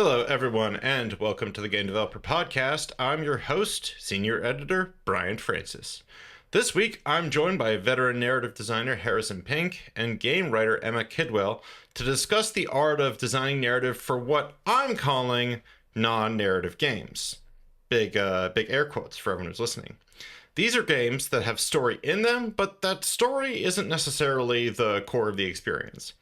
Hello, everyone, and welcome to the Game Developer Podcast. I'm your host, Senior Editor Bryant Francis. This week, I'm joined by veteran narrative designer Harrison Pink and game writer Emma Kidwell to discuss the art of designing narrative for what I'm calling non-narrative games. Big air quotes for everyone who's listening. These are games that have story in them, but that story isn't necessarily the core of the experience.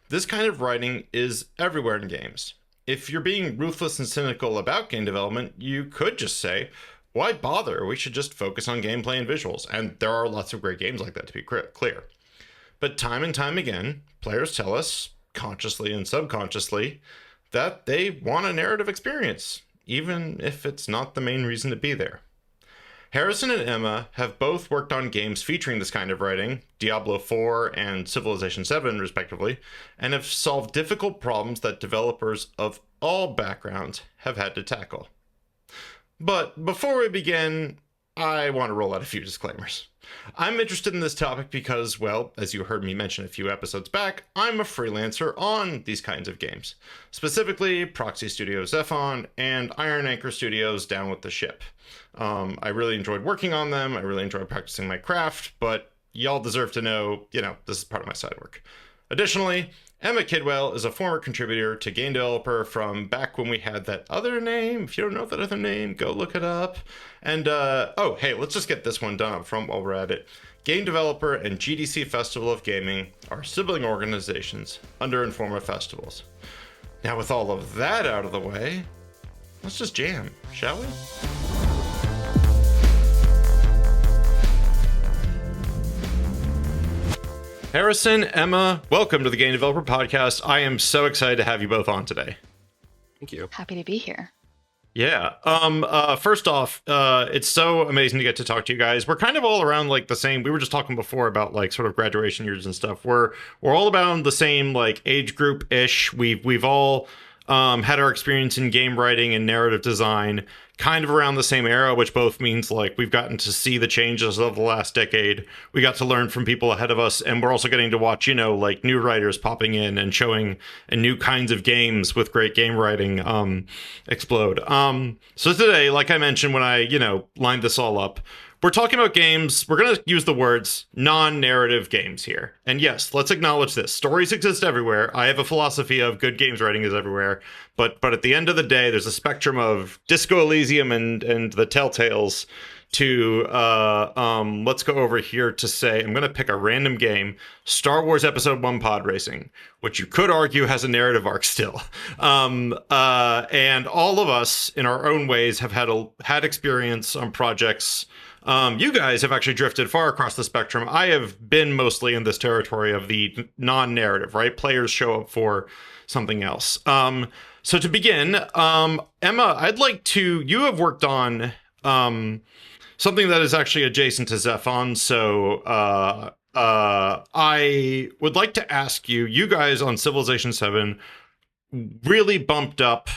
This kind of writing is everywhere in games. If you're being ruthless and cynical about game development, you could just say, why bother? We should just focus on gameplay and visuals. And there are lots of great games like that, to be clear. But time and time again, players tell us, consciously and subconsciously, that they want a narrative experience, even if it's not the main reason to be there. Harrison and Emma have both worked on games featuring this kind of writing, Diablo IV and Civilization VII, respectively, and have solved difficult problems that developers of all backgrounds have had to tackle. But before we begin, I want to roll out a few disclaimers. I'm interested in this topic because, well, as you heard me mention a few episodes back, I'm a freelancer on these kinds of games. Specifically, Proxy Studios Zephon and Iron Anchor Studios Down with the Ship. I really enjoyed working on them, I really enjoyed practicing my craft, but y'all deserve to know, this is part of my side work. Additionally, Emma Kidwell is a former contributor to Game Developer from back when we had that other name. If you don't know that other name, go look it up. And, hey, let's just get this one done up front while we're at it. Game Developer and GDC Festival of Gaming are sibling organizations under Informa Festivals. Now, with all of that out of the way, let's just jam, shall we? Harrison, Emma, welcome to the Game Developer Podcast. I am so excited to have you both on today. Thank you. Happy to be here. Yeah. First off, it's so amazing to get to talk to you guys. We're kind of all around like the same. We were just talking before about like sort of graduation years and stuff. We're all about the same like age group ish. We've all had our experience in game writing and narrative design kind of around the same era, which both means like we've gotten to see the changes of the last decade. We got to learn from people ahead of us, and we're also getting to watch, like new writers popping in and showing new kinds of games with great game writing explode. So today, like I mentioned when I, lined this all up, we're talking about games. We're going to use the words non-narrative games here. And yes, let's acknowledge this. Stories exist everywhere. I have a philosophy of good games writing is everywhere. But at the end of the day, there's a spectrum of Disco Elysium and the Telltales to, let's go over here to say, I'm going to pick a random game, Star Wars Episode 1 Pod Racing, which you could argue has a narrative arc still. And all of us, in our own ways, have had experience on projects. You guys have actually drifted far across the spectrum. I have been mostly in this territory of the non-narrative, right? Players show up for something else. So to begin, Emma, I'd like to, you have worked on something that is actually adjacent to Zephon. So I would like to ask you, you guys on Civilization VII really bumped up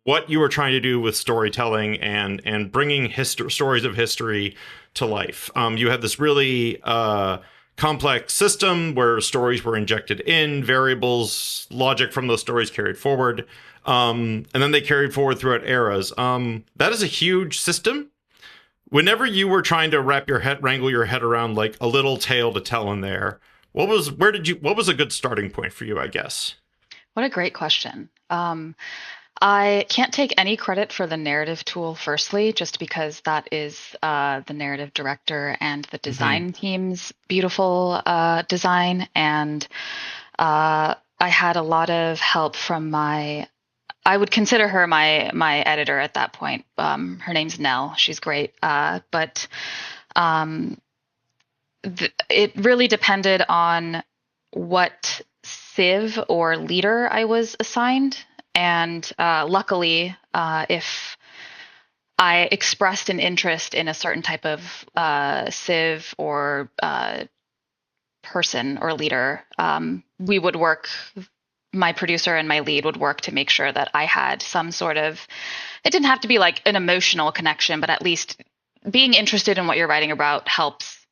what you were trying to do with storytelling and bringing stories of history to life. You had this really complex system where stories were injected in, variables, logic from those stories carried forward, and then they carried forward throughout eras. That is a huge system. Whenever you were trying to wrangle your head around like a little tale to tell in there, what was a good starting point for you, I guess? What a great question. I can't take any credit for the narrative tool, firstly, just because that is the narrative director and the design team's beautiful design. And I had a lot of help from I would consider her my editor at that point. Her name's Nell. She's great. But it really depended on what civ or leader I was assigned. And luckily, if I expressed an interest in a certain type of civ or person or leader, we would work, my producer and my lead would work to make sure that I had some sort of, it didn't have to be like an emotional connection, but at least being interested in what you're writing about helps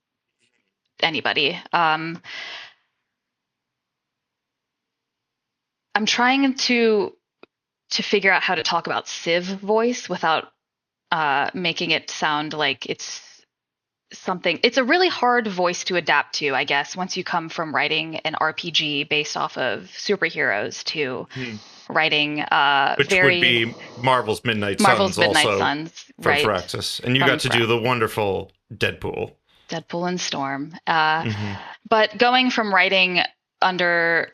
anybody. I'm trying to figure out how to talk about Civ voice without making it sound like it's something. It's a really hard voice to adapt to, I guess, once you come from writing an RPG based off of superheroes to Hmm. writing Which would very be Marvel's Midnight Marvel's Suns Midnight also Suns, from right? Firaxis. And you From got to do the wonderful Deadpool. Deadpool and Storm. Hmm. But going from writing under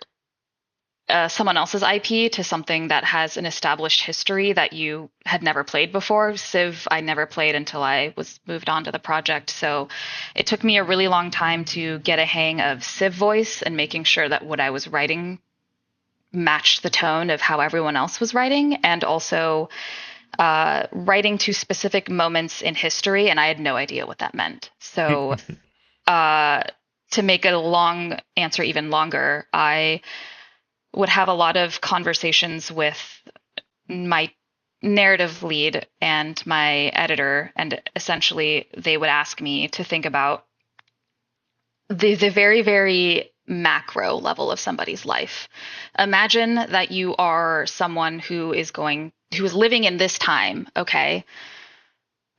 someone else's IP to something that has an established history that you had never played before. Civ, I never played until I was moved on to the project. So it took me a really long time to get a hang of Civ voice and making sure that what I was writing matched the tone of how everyone else was writing, and also writing to specific moments in history. And I had no idea what that meant. So to make a long answer even longer, I would have a lot of conversations with my narrative lead and my editor, and essentially they would ask me to think about the very, very macro level of somebody's life. Imagine that you are someone who is living in this time, okay?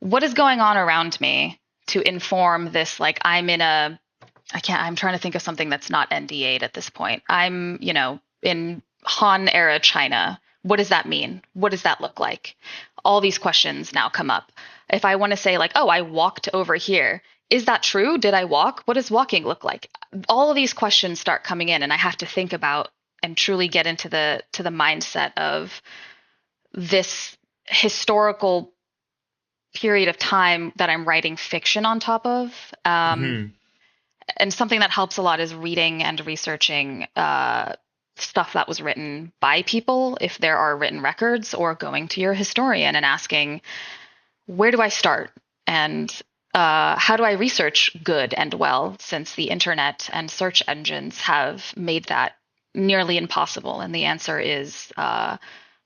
What is going on around me to inform this? Like, I'm trying to think of something that's not NDA'd at this point. I'm, in Han era China. What does that mean? What does that look like? All these questions now come up. If I want to say like, oh, I walked over here, is that true? Did I walk? What does walking look like? All of these questions start coming in, and I have to think about and truly get into the mindset of this historical period of time that I'm writing fiction on top of. Hmm. And something that helps a lot is reading and researching stuff that was written by people, if there are written records, or going to your historian and asking, where do I start? And how do I research good and well, since the internet and search engines have made that nearly impossible? And the answer is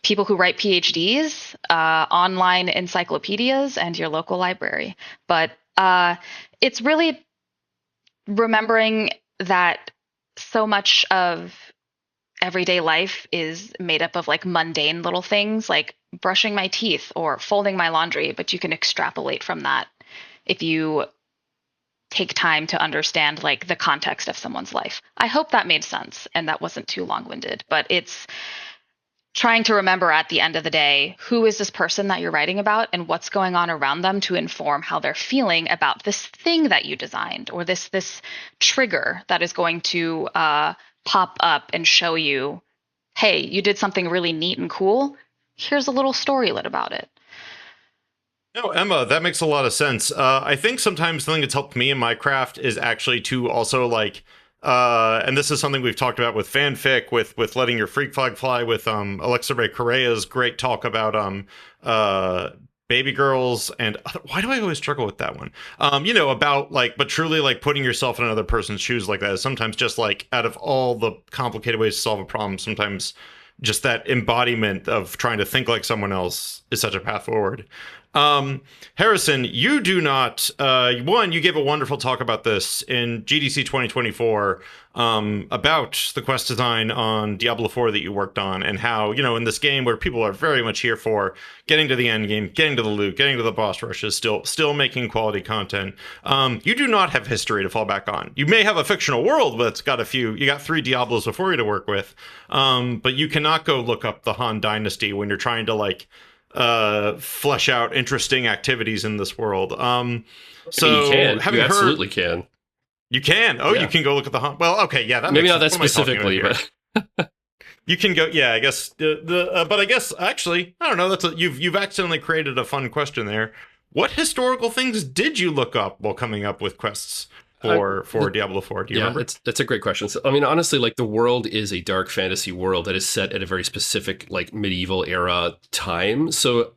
people who write PhDs, online encyclopedias, and your local library. But it's really remembering that so much of everyday life is made up of like mundane little things like brushing my teeth or folding my laundry, but you can extrapolate from that if you take time to understand like the context of someone's life. I hope that made sense and that wasn't too long-winded, but it's trying to remember at the end of the day, who is this person that you're writing about and what's going on around them to inform how they're feeling about this thing that you designed, or this trigger that is going to pop up and show you, hey, you did something really neat and cool. Here's a little storylet about it. No, Emma, that makes a lot of sense. I think sometimes the thing that's helped me in my craft is actually to also like, and this is something we've talked about with fanfic, with letting your freak flag fly, with Alexa Ray Correa's great talk about baby girls, and why do I always struggle with that one? About like, but truly like putting yourself in another person's shoes like that is sometimes just like, out of all the complicated ways to solve a problem, sometimes just that embodiment of trying to think like someone else is such a path forward. Harrison, you do not, you gave a wonderful talk about this in GDC 2024, about the quest design on Diablo 4 that you worked on, and how, in this game where people are very much here for getting to the end game, getting to the loot, getting to the boss rushes, still making quality content. You do not have history to fall back on. You may have a fictional world that's got you got 3 Diablos before you to work with. But you cannot go look up the Han Dynasty when you're trying to like, flesh out interesting activities in this world. So you can. Having you absolutely can. You can. Oh, yeah. You can go look at the Han. Well, okay, yeah, that maybe makes not that sense. specifically, but you can go. Yeah, I guess but I guess actually, I don't know. You've accidentally created a fun question there. What historical things did you look up while coming up with quests for Diablo 4? Do you remember? That's a great question. So, I mean, honestly, like the world is a dark fantasy world that is set at a very specific, like medieval era time. So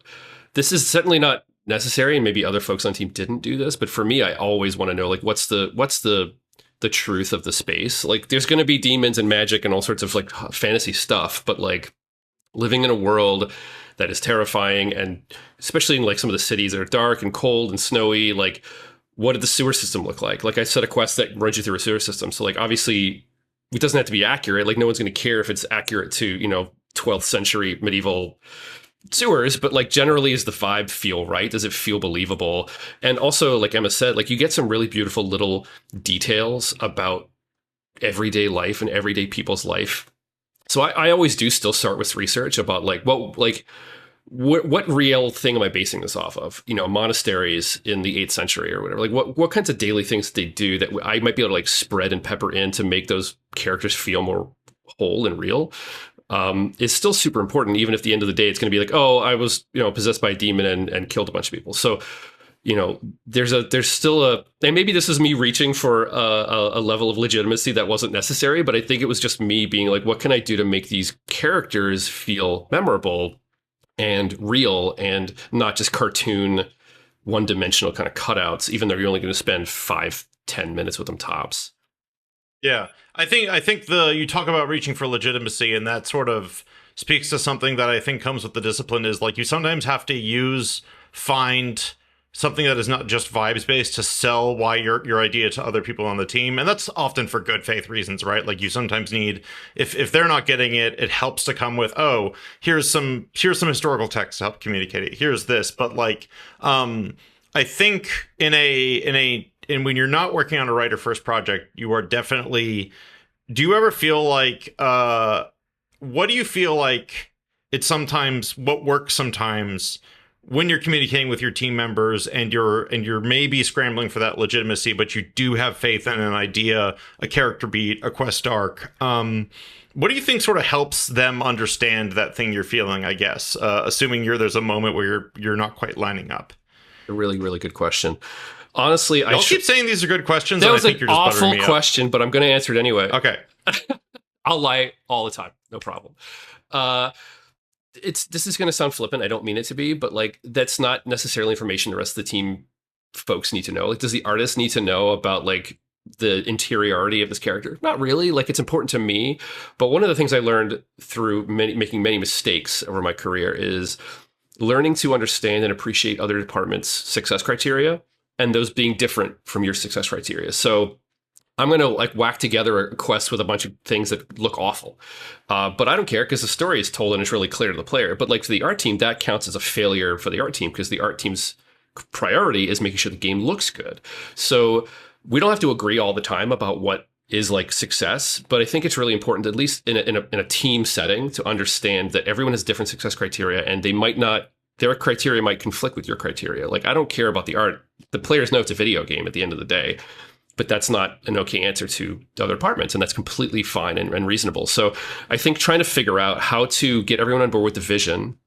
this is certainly not necessary, and maybe other folks on team didn't do this. But for me, I always want to know, like, what's the truth of the space? Like, there's going to be demons and magic and all sorts of like fantasy stuff, but like living in a world that is terrifying, and especially in like some of the cities that are dark and cold and snowy, like, what did the sewer system look like? Like I set a quest that runs you through a sewer system. So like, obviously it doesn't have to be accurate. Like no one's going to care if it's accurate to, 12th century medieval sewers, but like generally does the vibe feel right? Does it feel believable? And also, like Emma said, like you get some really beautiful little details about everyday life and everyday people's life. So I always do still start with research about like what real thing am I basing this off of? You know, monasteries in the 8th century or whatever. Like what kinds of daily things did they do that I might be able to like spread and pepper in to make those characters feel more whole and real? Is still super important, even if at the end of the day it's going to be like, oh, I was, you know, possessed by a demon and killed a bunch of people. So, you know, there's still and maybe this is me reaching for a level of legitimacy that wasn't necessary, but I think it was just me being like, what can I do to make these characters feel memorable and real and not just cartoon, one-dimensional kind of cutouts, even though you're only going to spend 5-10 minutes with them tops. Yeah, I think you talk about reaching for legitimacy, and that sort of speaks to something that I think comes with the discipline is like you sometimes have to find something that is not just vibes based to sell why your idea to other people on the team, and that's often for good faith reasons, right? Like you sometimes need if they're not getting it, it helps to come with, oh, here's some historical text to help communicate it. Here's this, but like I think and when you're not working on a writer first project, you are definitely. Do you ever feel like? What do you feel like? It's sometimes what works sometimes when you're communicating with your team members and you're maybe scrambling for that legitimacy, but you do have faith in an idea, a character beat, a quest arc. What do you think sort of helps them understand that thing you're feeling? I guess, assuming there's a moment where you're not quite lining up. A really, really good question. Honestly, I keep saying these are good questions. That was I think an you're just awful question, but I'm going to answer it anyway. Okay. I'll lie all the time. No problem. This is going to sound flippant. I don't mean it to be, but like that's not necessarily information the rest of the team folks need to know. Like, does the artist need to know about like the interiority of this character? Not really. Like, it's important to me. But one of the things I learned through making many mistakes over my career is learning to understand and appreciate other departments' success criteria, and those being different from your success criteria. So I'm going to like whack together a quest with a bunch of things that look awful. But I don't care because the story is told and it's really clear to the player. But like to the art team, that counts as a failure for the art team because the art team's priority is making sure the game looks good. So we don't have to agree all the time about what is like success, but I think it's really important, at least in a team setting, to understand that everyone has different success criteria and they might not, their criteria might conflict with your criteria. Like, I don't care about the art. The players know it's a video game at the end of the day, but that's not an okay answer to the other departments, and that's completely fine and reasonable. So I think trying to figure out how to get everyone on board with the vision,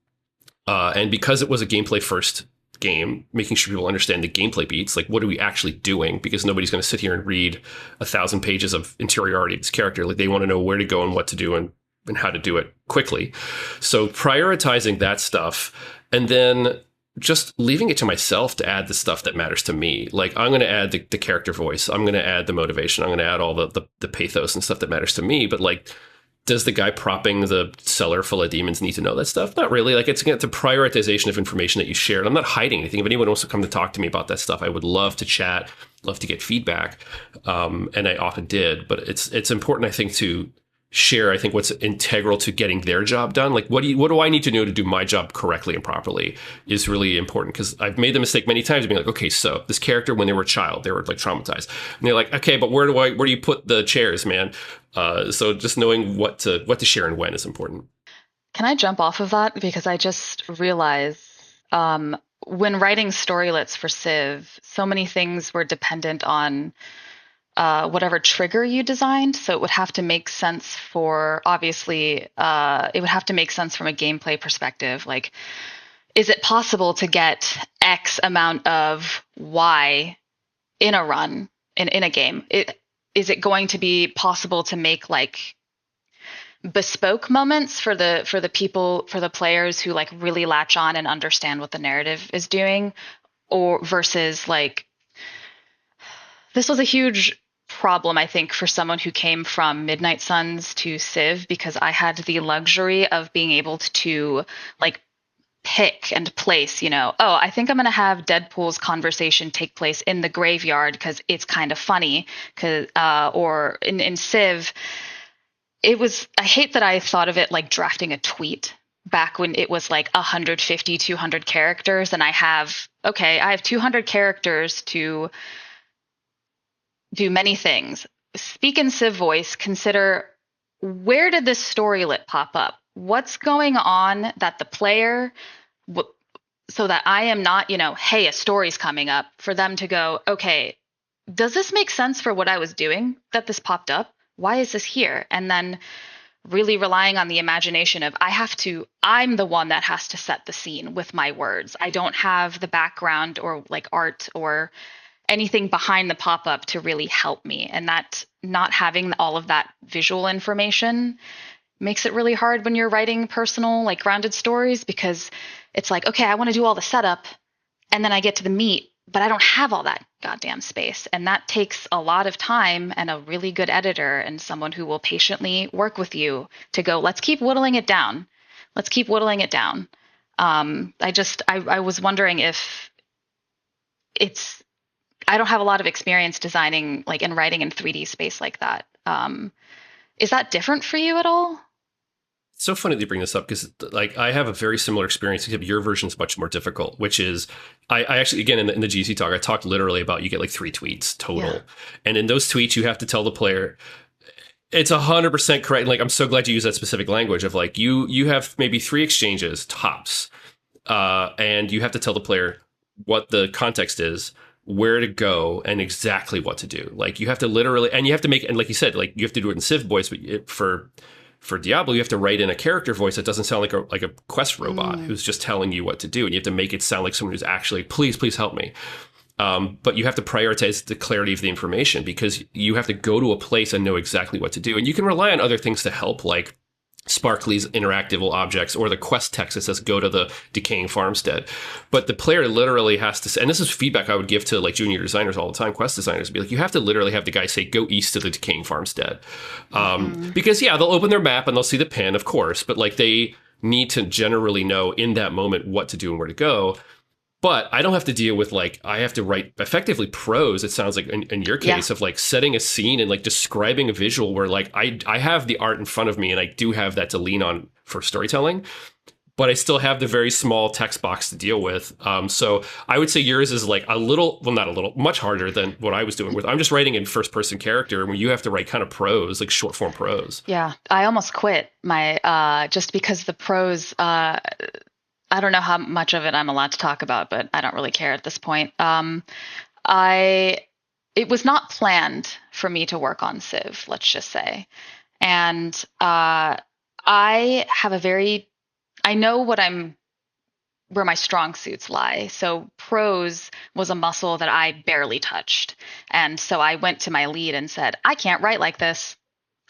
and because it was a gameplay first game, making sure people understand the gameplay beats, like what are we actually doing? Because nobody's going to sit here and read 1,000 pages of interiority of this character. Like, they want to know where to go and what to do and how to do it quickly. So prioritizing that stuff, and then just leaving it to myself to add the stuff that matters to me. Like, I'm going to add the character voice. I'm going to add the motivation. I'm going to add all the pathos and stuff that matters to me. But like, does the guy propping the cellar full of demons need to know that stuff? Not really. Like, it's the prioritization of information that you share. And I'm not hiding anything. If anyone wants to come to talk to me about that stuff, I would love to chat, love to get feedback. And I often did. But it's important, I think, to share, I think, what's integral to getting their job done. Like, what do I need to know to do my job correctly and properly is really important, because I've made the mistake many times of being like, okay, so this character, when they were a child, they were like traumatized, and they're like, okay, but where do you put the chairs, man? So just knowing what to share and when is important. Can I jump off of that? Because I just realized when writing storylets for Civ, so many things were dependent on whatever trigger you designed. So it would have to make sense obviously, it would have to make sense from a gameplay perspective. Like, is it possible to get X amount of Y in a run, in a game? Is it going to be possible to make like bespoke moments for the people, for the players who like really latch on and understand what the narrative is doing? Or versus like, this was a huge problem, I think, for someone who came from Midnight Suns to Civ, because I had the luxury of being able to like pick and place, I think I'm going to have Deadpool's conversation take place in the graveyard because it's kind of funny, or in Civ, I hate that I thought of it like drafting a tweet back when it was like 150, 200 characters. And I have 200 characters to do many things. Speak in Civ voice, consider, where did this storylet pop up? What's going on that the player, so that I am not, hey, a story's coming up, for them to go, okay, does this make sense for what I was doing that this popped up? Why is this here? And then really relying on the imagination of, I'm the one that has to set the scene with my words. I don't have the background or like art or anything behind the pop-up to really help me. And that not having all of that visual information makes it really hard when you're writing personal, like grounded stories, because it's like, okay, I want to do all the setup and then I get to the meat, but I don't have all that goddamn space. And that takes a lot of time and a really good editor and someone who will patiently work with you to go, let's keep whittling it down. Let's keep whittling it down. I was wondering if I don't have a lot of experience designing, like in writing in 3D space like that. Is that different for you at all? It's so funny that you bring this up, because like I have a very similar experience, except your version is much more difficult, which is I actually, again, in the GC talk, I talked literally about you get like 3 tweets total. Yeah. And in those tweets, you have to tell the player, it's 100% correct. Like, I'm so glad you use that specific language of like, you have maybe 3 exchanges tops. And you have to tell the player what the context is, where to go, and exactly what to do. Like, you have to literally, and you have to make, and like you said, like you have to do it in Civ voice, but for Diablo, you have to write in a character voice that doesn't sound like a quest robot who's just telling you what to do. And you have to make it sound like someone who's actually, please help me. But you have to prioritize the clarity of the information, because you have to go to a place and know exactly what to do. And you can rely on other things to help, like Sparkly's interactable objects or the quest text that says go to the decaying farmstead. But the player literally has to say, and this is feedback I would give to like junior designers all the time, quest designers, be like, you have to literally have the guy say go east to the decaying farmstead. Because yeah, they'll open their map and they'll see the pin, of course, but like they need to generally know in that moment what to do and where to go. But I don't have to deal with like, I have to write effectively prose, it sounds like in your case, of like setting a scene and like describing a visual where like I have the art in front of me and I do have that to lean on for storytelling, but I still have the very small text box to deal with. So I would say yours is like much harder than what I was doing with. I'm just writing in first person character where you have to write kind of prose, like short form prose. Yeah, I almost quit my, just because the prose, I don't know how much of it I'm allowed to talk about, but I don't really care at this point. It was not planned for me to work on Civ, let's just say. And I know where my strong suits lie. So prose was a muscle that I barely touched. And so I went to my lead and said, I can't write like this.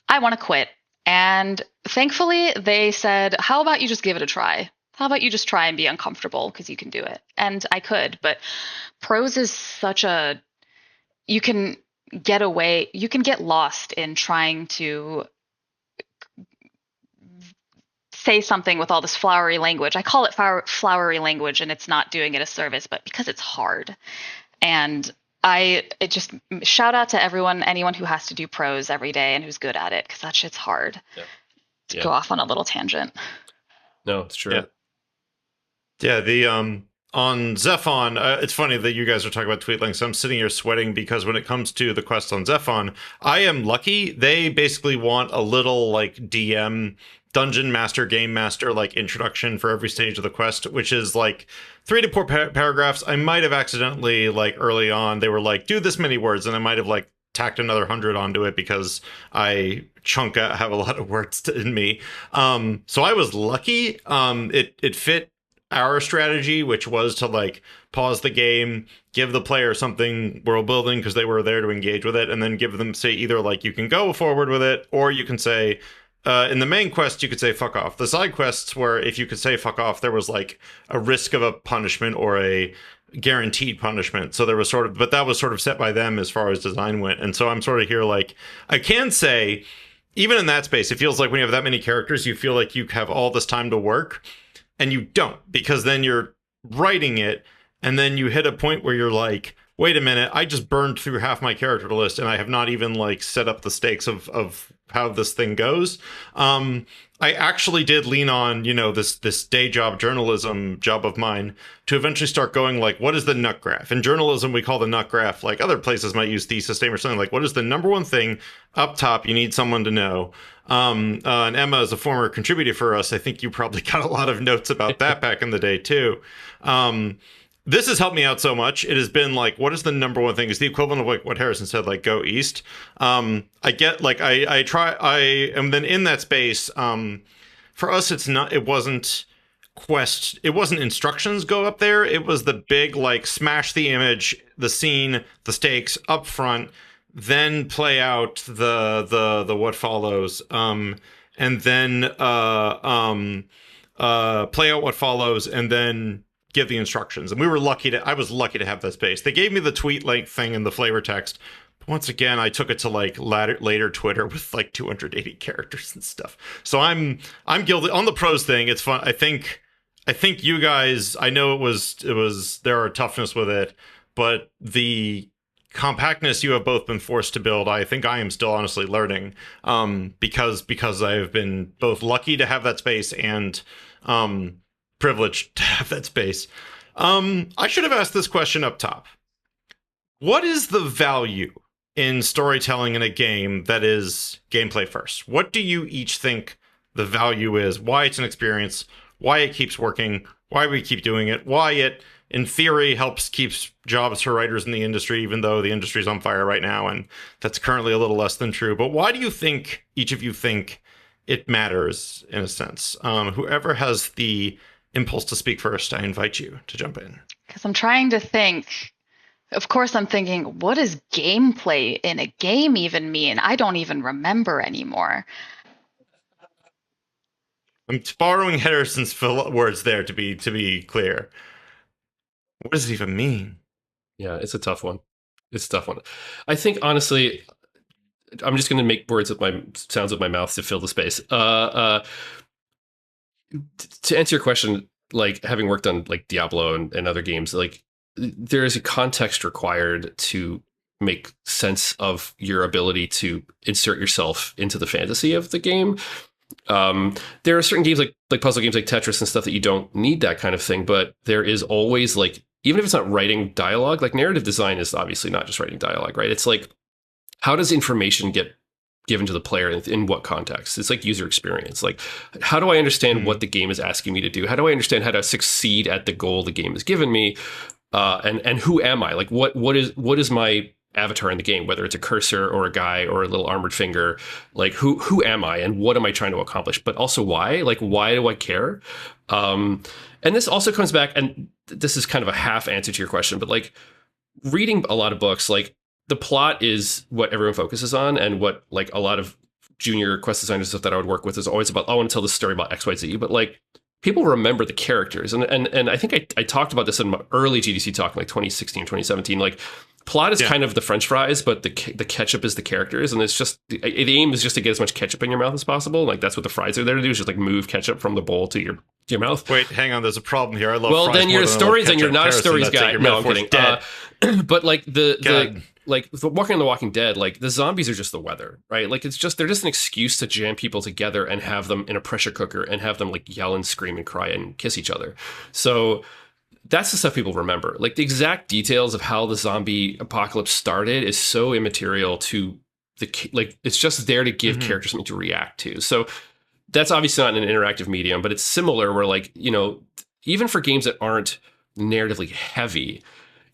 I want to quit. And thankfully they said, how about you just give it a try? How about you just try and be uncomfortable, because you can do it? And I could, but prose is you can get lost in trying to say something with all this flowery language. I call it flowery language, and it's not doing it a service, but because it's hard. And it just shout out to anyone who has to do prose every day and who's good at it, because that shit's hard. Yeah. Go off on a little tangent. No, it's true. Yeah, the on Zephon, it's funny that you guys are talking about tweet links. I'm sitting here sweating because when it comes to the quest on Zephon, I am lucky. They basically want a little like DM, dungeon master, game master, like introduction for every stage of the quest, which is like 3 to 4 paragraphs. I might have accidentally, like early on, they were like, do this many words, and I might have like tacked another 100 onto it because I have a lot of words in me. So I was lucky. It fit our strategy, which was to like pause the game, give the player something world building because they were there to engage with it, and then give them, say, either like you can go forward with it, or you can say, in the main quest, you could say fuck off. The side quests where if you could say fuck off, there was like a risk of a punishment or a guaranteed punishment. So there was but that was sort of set by them as far as design went. And so I'm sort of here like, I can say, even in that space, it feels like when you have that many characters, you feel like you have all this time to work. And you don't, because then you're writing it and then you hit a point where you're like, wait a minute, I just burned through half my character list and I have not even like set up the stakes of how this thing goes. I actually did lean on, this day job journalism job of mine to eventually start going like, what is the nut graph? In journalism, we call the nut graph, like other places might use thesis statement or something, like what is the number one thing up top you need someone to know? And Emma, as a former contributor for us, I think you probably got a lot of notes about that back in the day too. This has helped me out so much. It has been like, what is the number one thing? Is the equivalent of like what Harrison said, like go east. I get like I am then in that space. For us, it wasn't instructions go up there. It was the big like smash the image, the scene, the stakes up front, then play out the what follows, and then play out what follows, and then give the instructions. And I was lucky to have that space. They gave me the tweet length thing and the flavor text. But once again, I took it to like later Twitter with like 280 characters and stuff. So I'm guilty on the prose thing. It's fun. I think you guys, I know it was there are toughness with it, but the compactness you have both been forced to build, I think I am still honestly learning, because I have been both lucky to have that space and privileged to have that space. I should have asked this question up top. What is the value in storytelling in a game that is gameplay first? What do you each think the value is? Why it's an experience? Why it keeps working? Why we keep doing it? Why it, in theory, keeps jobs for writers in the industry, even though the industry's on fire right now, and that's currently a little less than true. But why do you think, each of you think, it matters, in a sense? Whoever has the impulse to speak first, I invite you to jump in. Because I'm trying to think. Of course, I'm thinking, what does gameplay in a game even mean? I don't even remember anymore. I'm borrowing Henderson's words there to be clear. What does it even mean? Yeah, it's a tough one. I think, honestly, I'm just going to make sounds with my mouth to fill the space. To answer your question, like having worked on like Diablo and other games, like there is a context required to make sense of your ability to insert yourself into the fantasy of the game. There are certain games like puzzle games like Tetris and stuff that you don't need that kind of thing, but there is always like, even if it's not writing dialogue, like narrative design is obviously not just writing dialogue, right? It's like, how does information get given to the player in what context? It's like user experience. Like, how do I understand what the game is asking me to do? How do I understand how to succeed at the goal the game has given me? And who am I? Like, what is my avatar in the game, whether it's a cursor or a guy or a little armored finger? Like, who am I and what am I trying to accomplish? But also why? Like, why do I care? And this also comes back, and this is kind of a half answer to your question, but like reading a lot of books, like the plot is what everyone focuses on, and what like a lot of junior quest designers stuff that I would work with is always about, I want to tell this story about XYZ, but like people remember the characters. And I think I talked about this in my early GDC talk, like 2016, 2017, like plot is kind of the French fries, but the ketchup is the characters. And it's just, the aim is just to get as much ketchup in your mouth as possible. Like that's what the fries are there to do, is just like move ketchup from the bowl to your mouth. Wait, hang on. There's a problem here. I love well, fries then you're stories and you're not a stories guy. No, I'm kidding. But like like Walking on the Walking Dead, like the zombies are just the weather, right? Like they're just an excuse to jam people together and have them in a pressure cooker and have them like yell and scream and cry and kiss each other. So that's the stuff people remember. Like the exact details of how the zombie apocalypse started is so immaterial to like it's just there to give characters something to react to. So that's obviously not an interactive medium, but it's similar where like, even for games that aren't narratively heavy,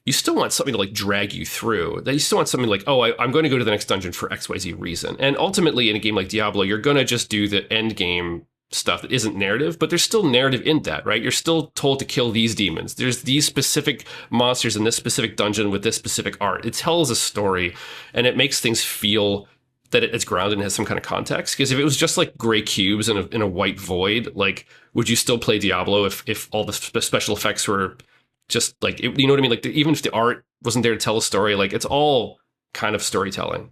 you still want something to like drag you through. That you still want something like, oh, I'm going to go to the next dungeon for XYZ reason. And ultimately in a game like Diablo, you're going to just do the end game stuff that isn't narrative, but there's still narrative in that, right? You're still told to kill these demons. There's these specific monsters in this specific dungeon with this specific art. It tells a story and it makes things feel that it's grounded and has some kind of context. Because if it was just like gray cubes in a white void, like, would you still play Diablo if all the special effects were just like, you know what I mean? Like even if the art wasn't there to tell a story, like it's all kind of storytelling.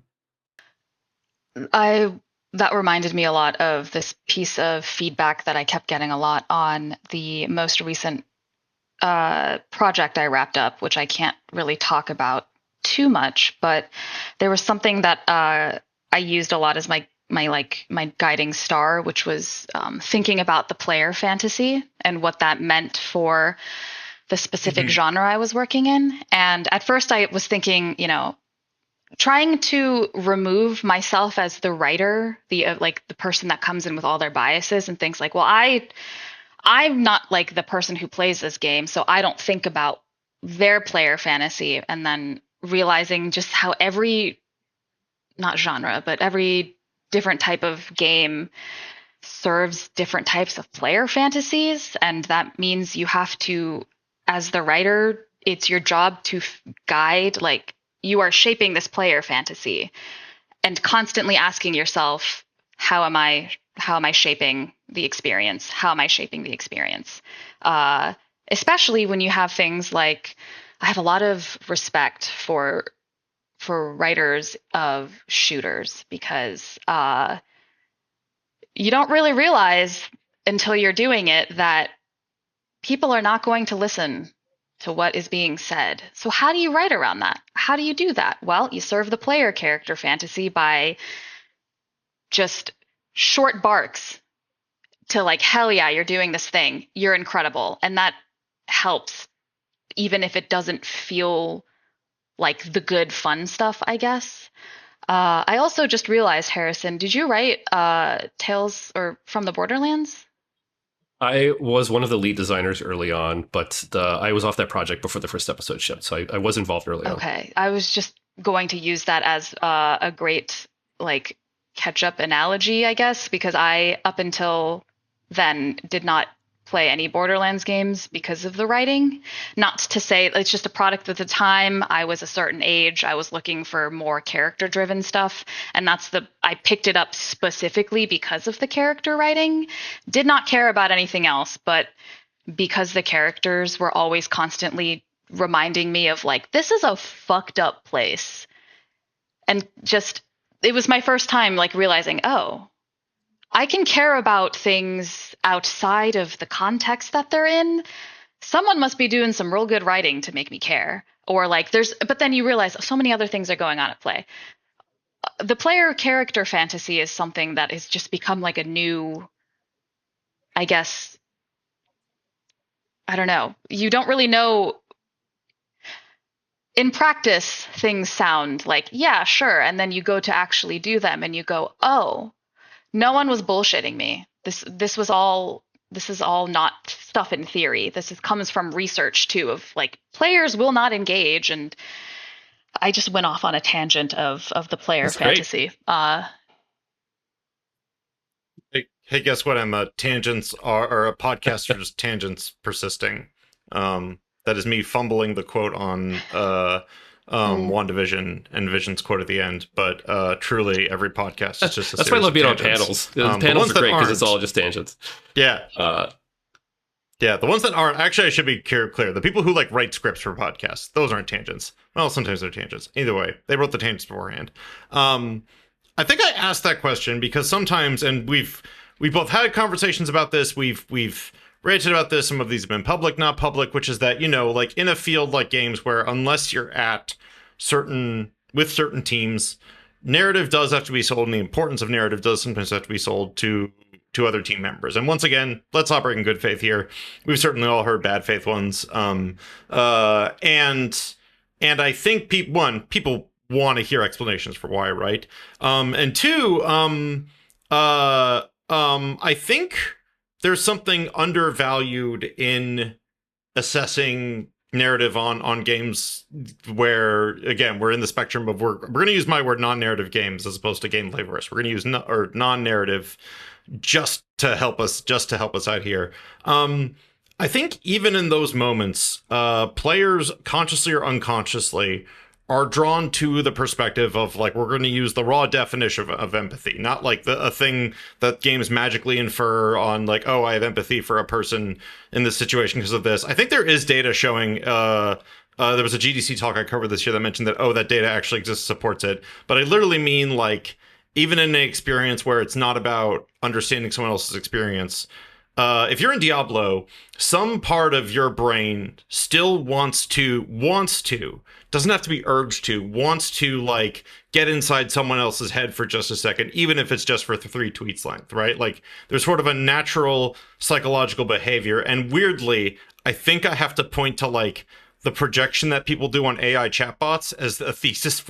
That reminded me a lot of this piece of feedback that I kept getting a lot on the most recent project I wrapped up, which I can't really talk about too much, but there was something that I used a lot as my guiding star, which was thinking about the player fantasy and what that meant for the specific genre I was working in. And at first I was thinking, trying to remove myself as the writer, the the person that comes in with all their biases and thinks like, well, I'm not like the person who plays this game, so I don't think about their player fantasy, and then realizing just how every, not genre, but every different type of game serves different types of player fantasies. And that means you have to, as the writer, it's your job to guide, like, you are shaping this player fantasy and constantly asking yourself, how am I shaping the experience? How am I shaping the experience? Especially when you have things like, I have a lot of respect for writers of shooters, because you don't really realize until you're doing it that people are not going to listen to what is being said. So how do you write around that? How do you do that? Well, you serve the player character fantasy by just short barks to like, hell yeah, you're doing this thing. You're incredible. And that helps, even if it doesn't feel like the good fun stuff, I guess. I also just realized, Harrison, did you write Tales or From the Borderlands? I was one of the lead designers early on, but I was off that project before the first episode shipped, so I was involved early on. Okay, I was just going to use that as a great like catch-up analogy, I guess, because I, up until then, did not play any Borderlands games because of the writing. Not to say it's just a product at the time. I was a certain age. I was looking for more character-driven stuff, and I picked it up specifically because of the character writing. Did not care about anything else, but because the characters were always constantly reminding me of like, this is a fucked up place. And just, it was my first time like realizing, oh, I can care about things outside of the context that they're in. Someone must be doing some real good writing to make me care. Or like but then you realize so many other things are going on at play. The player character fantasy is something that has just become like a new, I guess, I don't know. You don't really know. In practice, things sound like, yeah, sure. And then you go to actually do them and you go, oh, no one was bullshitting me. This is all not stuff in theory. Comes from research too, of like, players will not engage. And I just went off on a tangent of the player That's fantasy. Hey, guess what, Emma? Tangents are a podcast are just tangents persisting. That is me fumbling the quote on WandaVision and Vision's quote at the end. But truly, every podcast is just a That's why I love being on tangents. panels. The panels are great because it's all just tangents. Yeah. Yeah, the ones that aren't, actually, I should be clear. The people who like write scripts for podcasts, those aren't tangents. Well, sometimes they're tangents. Either way, they wrote the tangents beforehand. I think I asked that question because sometimes, and we've both had conversations about this. We've ranted about this. Some of these have been public, not public, which is that, like in a field like games where unless you're at certain teams, narrative does have to be sold, and the importance of narrative does sometimes have to be sold to other team members. And once again, let's operate in good faith here. We've certainly all heard bad faith ones. And I think people want to hear explanations for why, right? And two, I think there's something undervalued in assessing narrative on games where, again, we're in the spectrum of we're going to use my word non-narrative games as opposed to game flavorists. We're going to use non-narrative just to help us out here. I think even in those moments, players consciously or unconsciously are drawn to the perspective of like, we're going to use the raw definition of empathy, not like a thing that games magically infer on like, oh, I have empathy for a person in this situation because of this. I think there is data showing, there was a GDC talk I covered this year that mentioned that, that data actually exists, supports it. But I literally mean like, even in an experience where it's not about understanding someone else's experience, if you're in Diablo, some part of your brain still wants to, doesn't have to be urged to, wants to like get inside someone else's head for just a second, even if it's just for 3 tweets length, right? Like there's sort of a natural psychological behavior. And weirdly, I think I have to point to like the projection that people do on AI chatbots as a thesis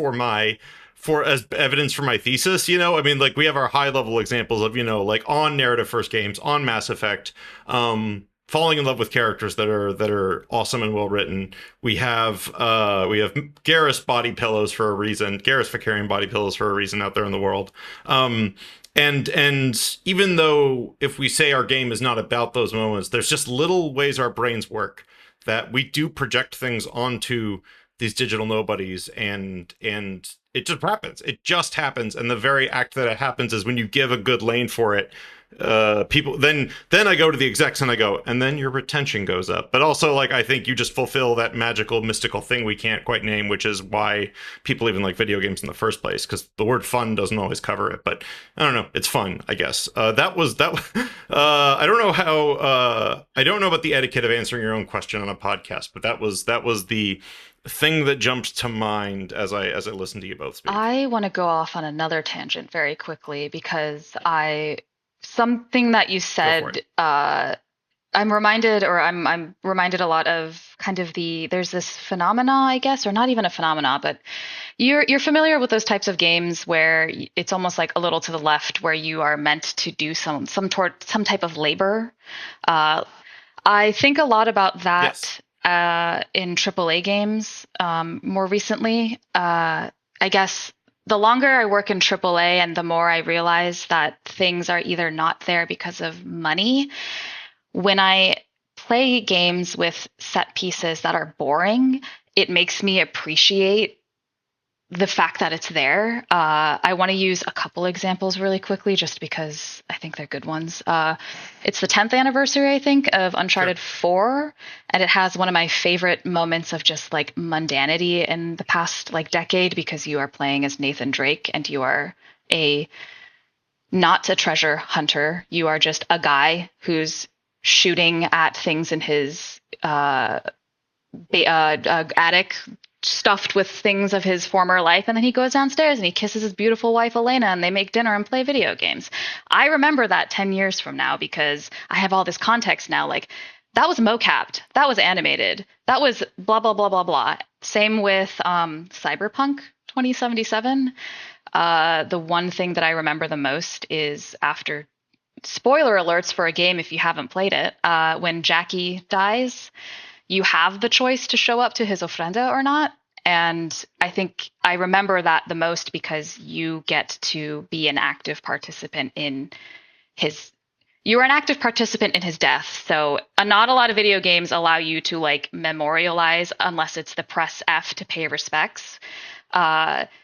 as evidence for my thesis. I mean, like we have our high level examples of, like on narrative first games, on Mass Effect, falling in love with characters that are awesome and well written. We have Garrus body pillows for a reason, Garrus Vicarian body pillows for a reason out there in the world. And even though if we say our game is not about those moments, there's just little ways our brains work that we do project things onto these digital nobodies, and it just happens. And the very act that it happens is when you give a good lane for it, people then I go to the execs and I go, and then your retention goes up. But also, like, I think you just fulfill that magical mystical thing we can't quite name, which is why people even like video games in the first place, because the word fun doesn't always cover it. But I don't know, it's fun, I guess. I don't know how I don't know about the etiquette of answering your own question on a podcast, but that was the thing that jumped to mind as I listened to you both speak. I want to go off on another tangent very quickly because something that you said, I'm reminded a lot of kind of there's this phenomena, I guess, or not even a phenomena, but you're familiar with those types of games where it's almost like a little to the left, where you are meant to do some type of labor. I think a lot about that. Yes. In AAA games more recently. I guess the longer I work in AAA and the more I realize that things are either not there because of money. When I play games with set pieces that are boring, it makes me appreciate the fact that it's there. I want to use a couple examples really quickly just because I think they're good ones. It's the 10th anniversary, I think, of Uncharted 4, and it has one of my favorite moments of just like mundanity in the past like decade, because you are playing as Nathan Drake and you are not a treasure hunter. You are just a guy who's shooting at things in his attic, stuffed with things of his former life, and then he goes downstairs and he kisses his beautiful wife Elena and they make dinner and play video games. I remember that 10 years from now because I have all this context now, like that was mocapped, that was animated, that was blah blah blah blah blah. Same with Cyberpunk 2077. The one thing that I remember the most is, after spoiler alerts for a game if you haven't played it, when Jackie dies, you have the choice to show up to his ofrenda or not. And I think I remember that the most because you get to be an active participant in his death. So not a lot of video games allow you to like memorialize unless it's the press F to pay respects.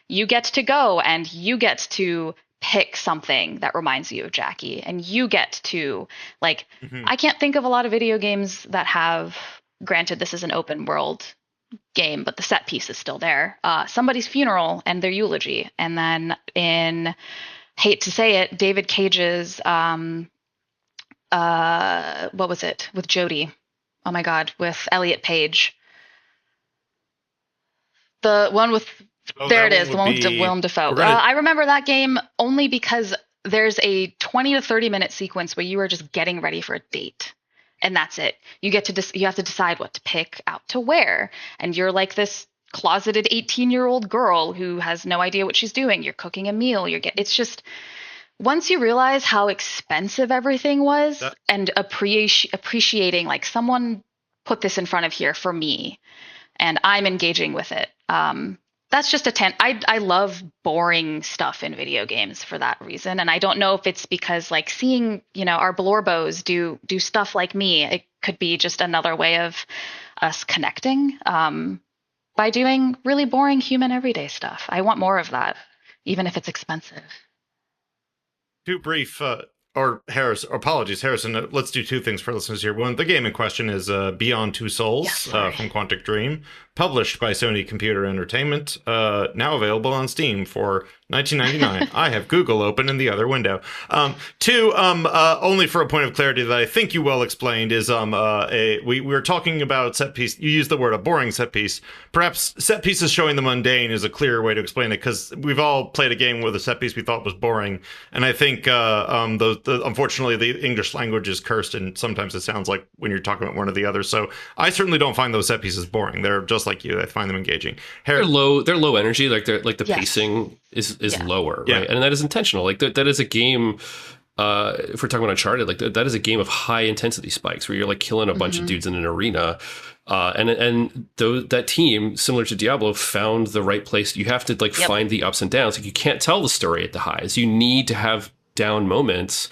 You get to go and you get to pick something that reminds you of Jackie, and you get to like, I can't think of a lot of video games that have, granted, this is an open world game, but the set piece is still there. Somebody's funeral and their eulogy. And then in, hate to say it, David Cage's, what was it? With Jodie. Oh my God, with Elliot Page. The one with, there it is, the one with Willem Dafoe. I remember that game only because there's a 20 to 30 minute sequence where you are just getting ready for a date. And that's it. You have to decide what to pick out to wear. And you're like this closeted 18-year-old girl who has no idea what she's doing. You're cooking a meal. It's just, once you realize how expensive everything was, and appreciating like, someone put this in front of here for me and I'm engaging with it. That's just I love boring stuff in video games for that reason. And I don't know if it's because like seeing, our Blorbos do stuff like me, it could be just another way of us connecting by doing really boring human everyday stuff. I want more of that, even if it's expensive. Too brief, Harrison, let's do two things for listeners here. One, the game in question is Beyond Two Souls from Quantic Dream, published by Sony Computer Entertainment, now available on Steam for 1999. I have Google open in the other window. Two, only for a point of clarity that I think you well explained is we were talking about set piece. You used the word a boring set piece. Perhaps set pieces showing the mundane is a clearer way to explain it, because we've all played a game with a set piece we thought was boring, and I think unfortunately the English language is cursed, and sometimes it sounds like when you're talking about one or the other. So I certainly don't find those set pieces boring. They're just like you. I find them engaging. They're low energy. Like the Yes. pacing is lower, Yeah. right? And that is intentional. Like that is a game. If we're talking about Uncharted, like that is a game of high intensity spikes where you're like killing a bunch of dudes in an arena. That team, similar to Diablo, found the right place. You have to like find the ups and downs. Like you can't tell the story at the highs. You need to have down moments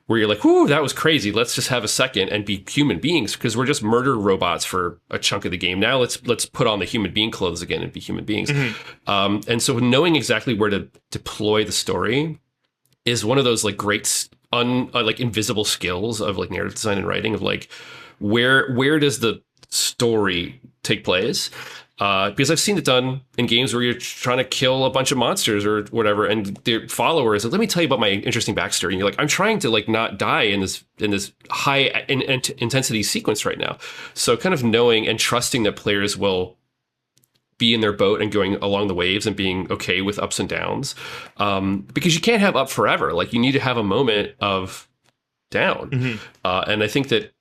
where you're like, "Whoo, that was crazy. Let's just have a second and be human beings, because we're just murder robots for a chunk of the game. Now let's put on the human being clothes again and be human beings." And so knowing exactly where to deploy the story is one of those like great like invisible skills of like narrative design and writing, of like where does the story take place, because I've seen it done in games where you're trying to kill a bunch of monsters or whatever, and their followers like, let me tell you about my interesting backstory, and you're like, I'm trying to like not die in this high intensity sequence right now. So kind of knowing and trusting that players will be in their boat and going along the waves and being okay with ups and downs, because you can't have up forever. Like you need to have a moment of down. And I think that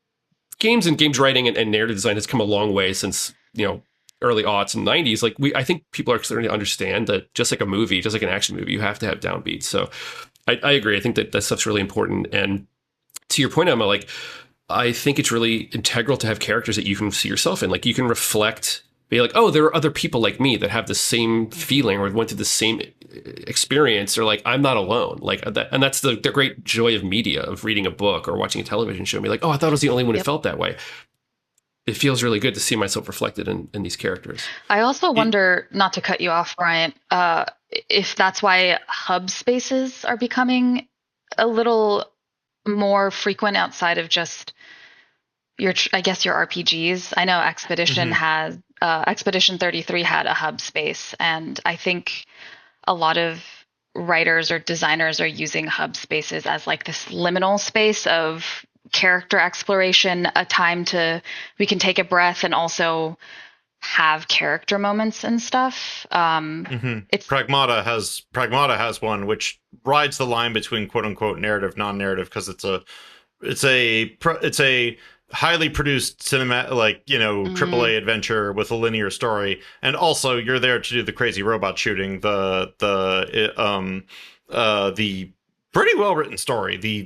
games and games writing and narrative design has come a long way since, early aughts and 90s. Like I think people are starting to understand that just like a movie, just like an action movie, you have to have downbeats. So I agree. I think that stuff's really important. And to your point, Emma, like I think it's really integral to have characters that you can see yourself in. Like you can reflect, be like, oh, there are other people like me that have the same feeling or went through the same experience, or like, I'm not alone. Like that, and that's the great joy of media, of reading a book or watching a television show. And be like, oh, I thought I was the only one who felt that way. It feels really good to see myself reflected in these characters. I also wonder, not to cut you off, Bryant, if that's why hub spaces are becoming a little more frequent outside of just your RPGs. I know Expedition has Expedition 33 had a hub space, and I think a lot of writers or designers are using hub spaces as like this liminal space of character exploration, a time we can take a breath and also have character moments and stuff. It's Pragmata has one which rides the line between quote unquote narrative, non-narrative, because it's a highly produced cinema, like AAA adventure with a linear story, and also you're there to do the crazy robot shooting, the pretty well written story, the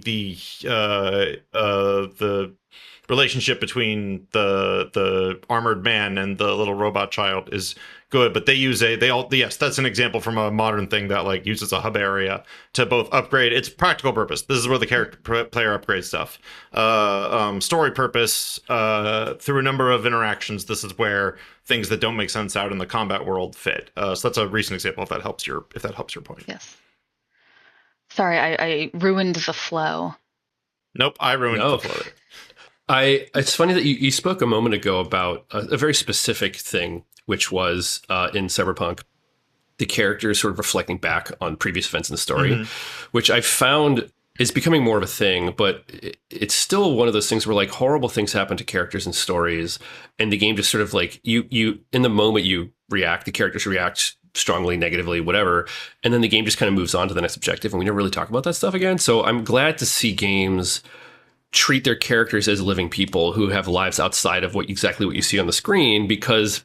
relationship between the armored man and the little robot child is good, but yes, that's an example from a modern thing that like uses a hub area to both upgrade its practical purpose. This is where the player upgrades stuff. Story purpose, through a number of interactions, this is where things that don't make sense out in the combat world fit. So that's a recent example, if that helps your point. Yes. Sorry, I ruined the flow. Nope, I ruined the flow. It's funny that you spoke a moment ago about a very specific thing, which was in Cyberpunk, the characters sort of reflecting back on previous events in the story, which I found is becoming more of a thing, but it's still one of those things where like horrible things happen to characters and stories, and the game just sort of like you in the moment you react, the characters react strongly, negatively, whatever, and then the game just kind of moves on to the next objective, and we never really talk about that stuff again. So I'm glad to see games treat their characters as living people who have lives outside of exactly what you see on the screen, because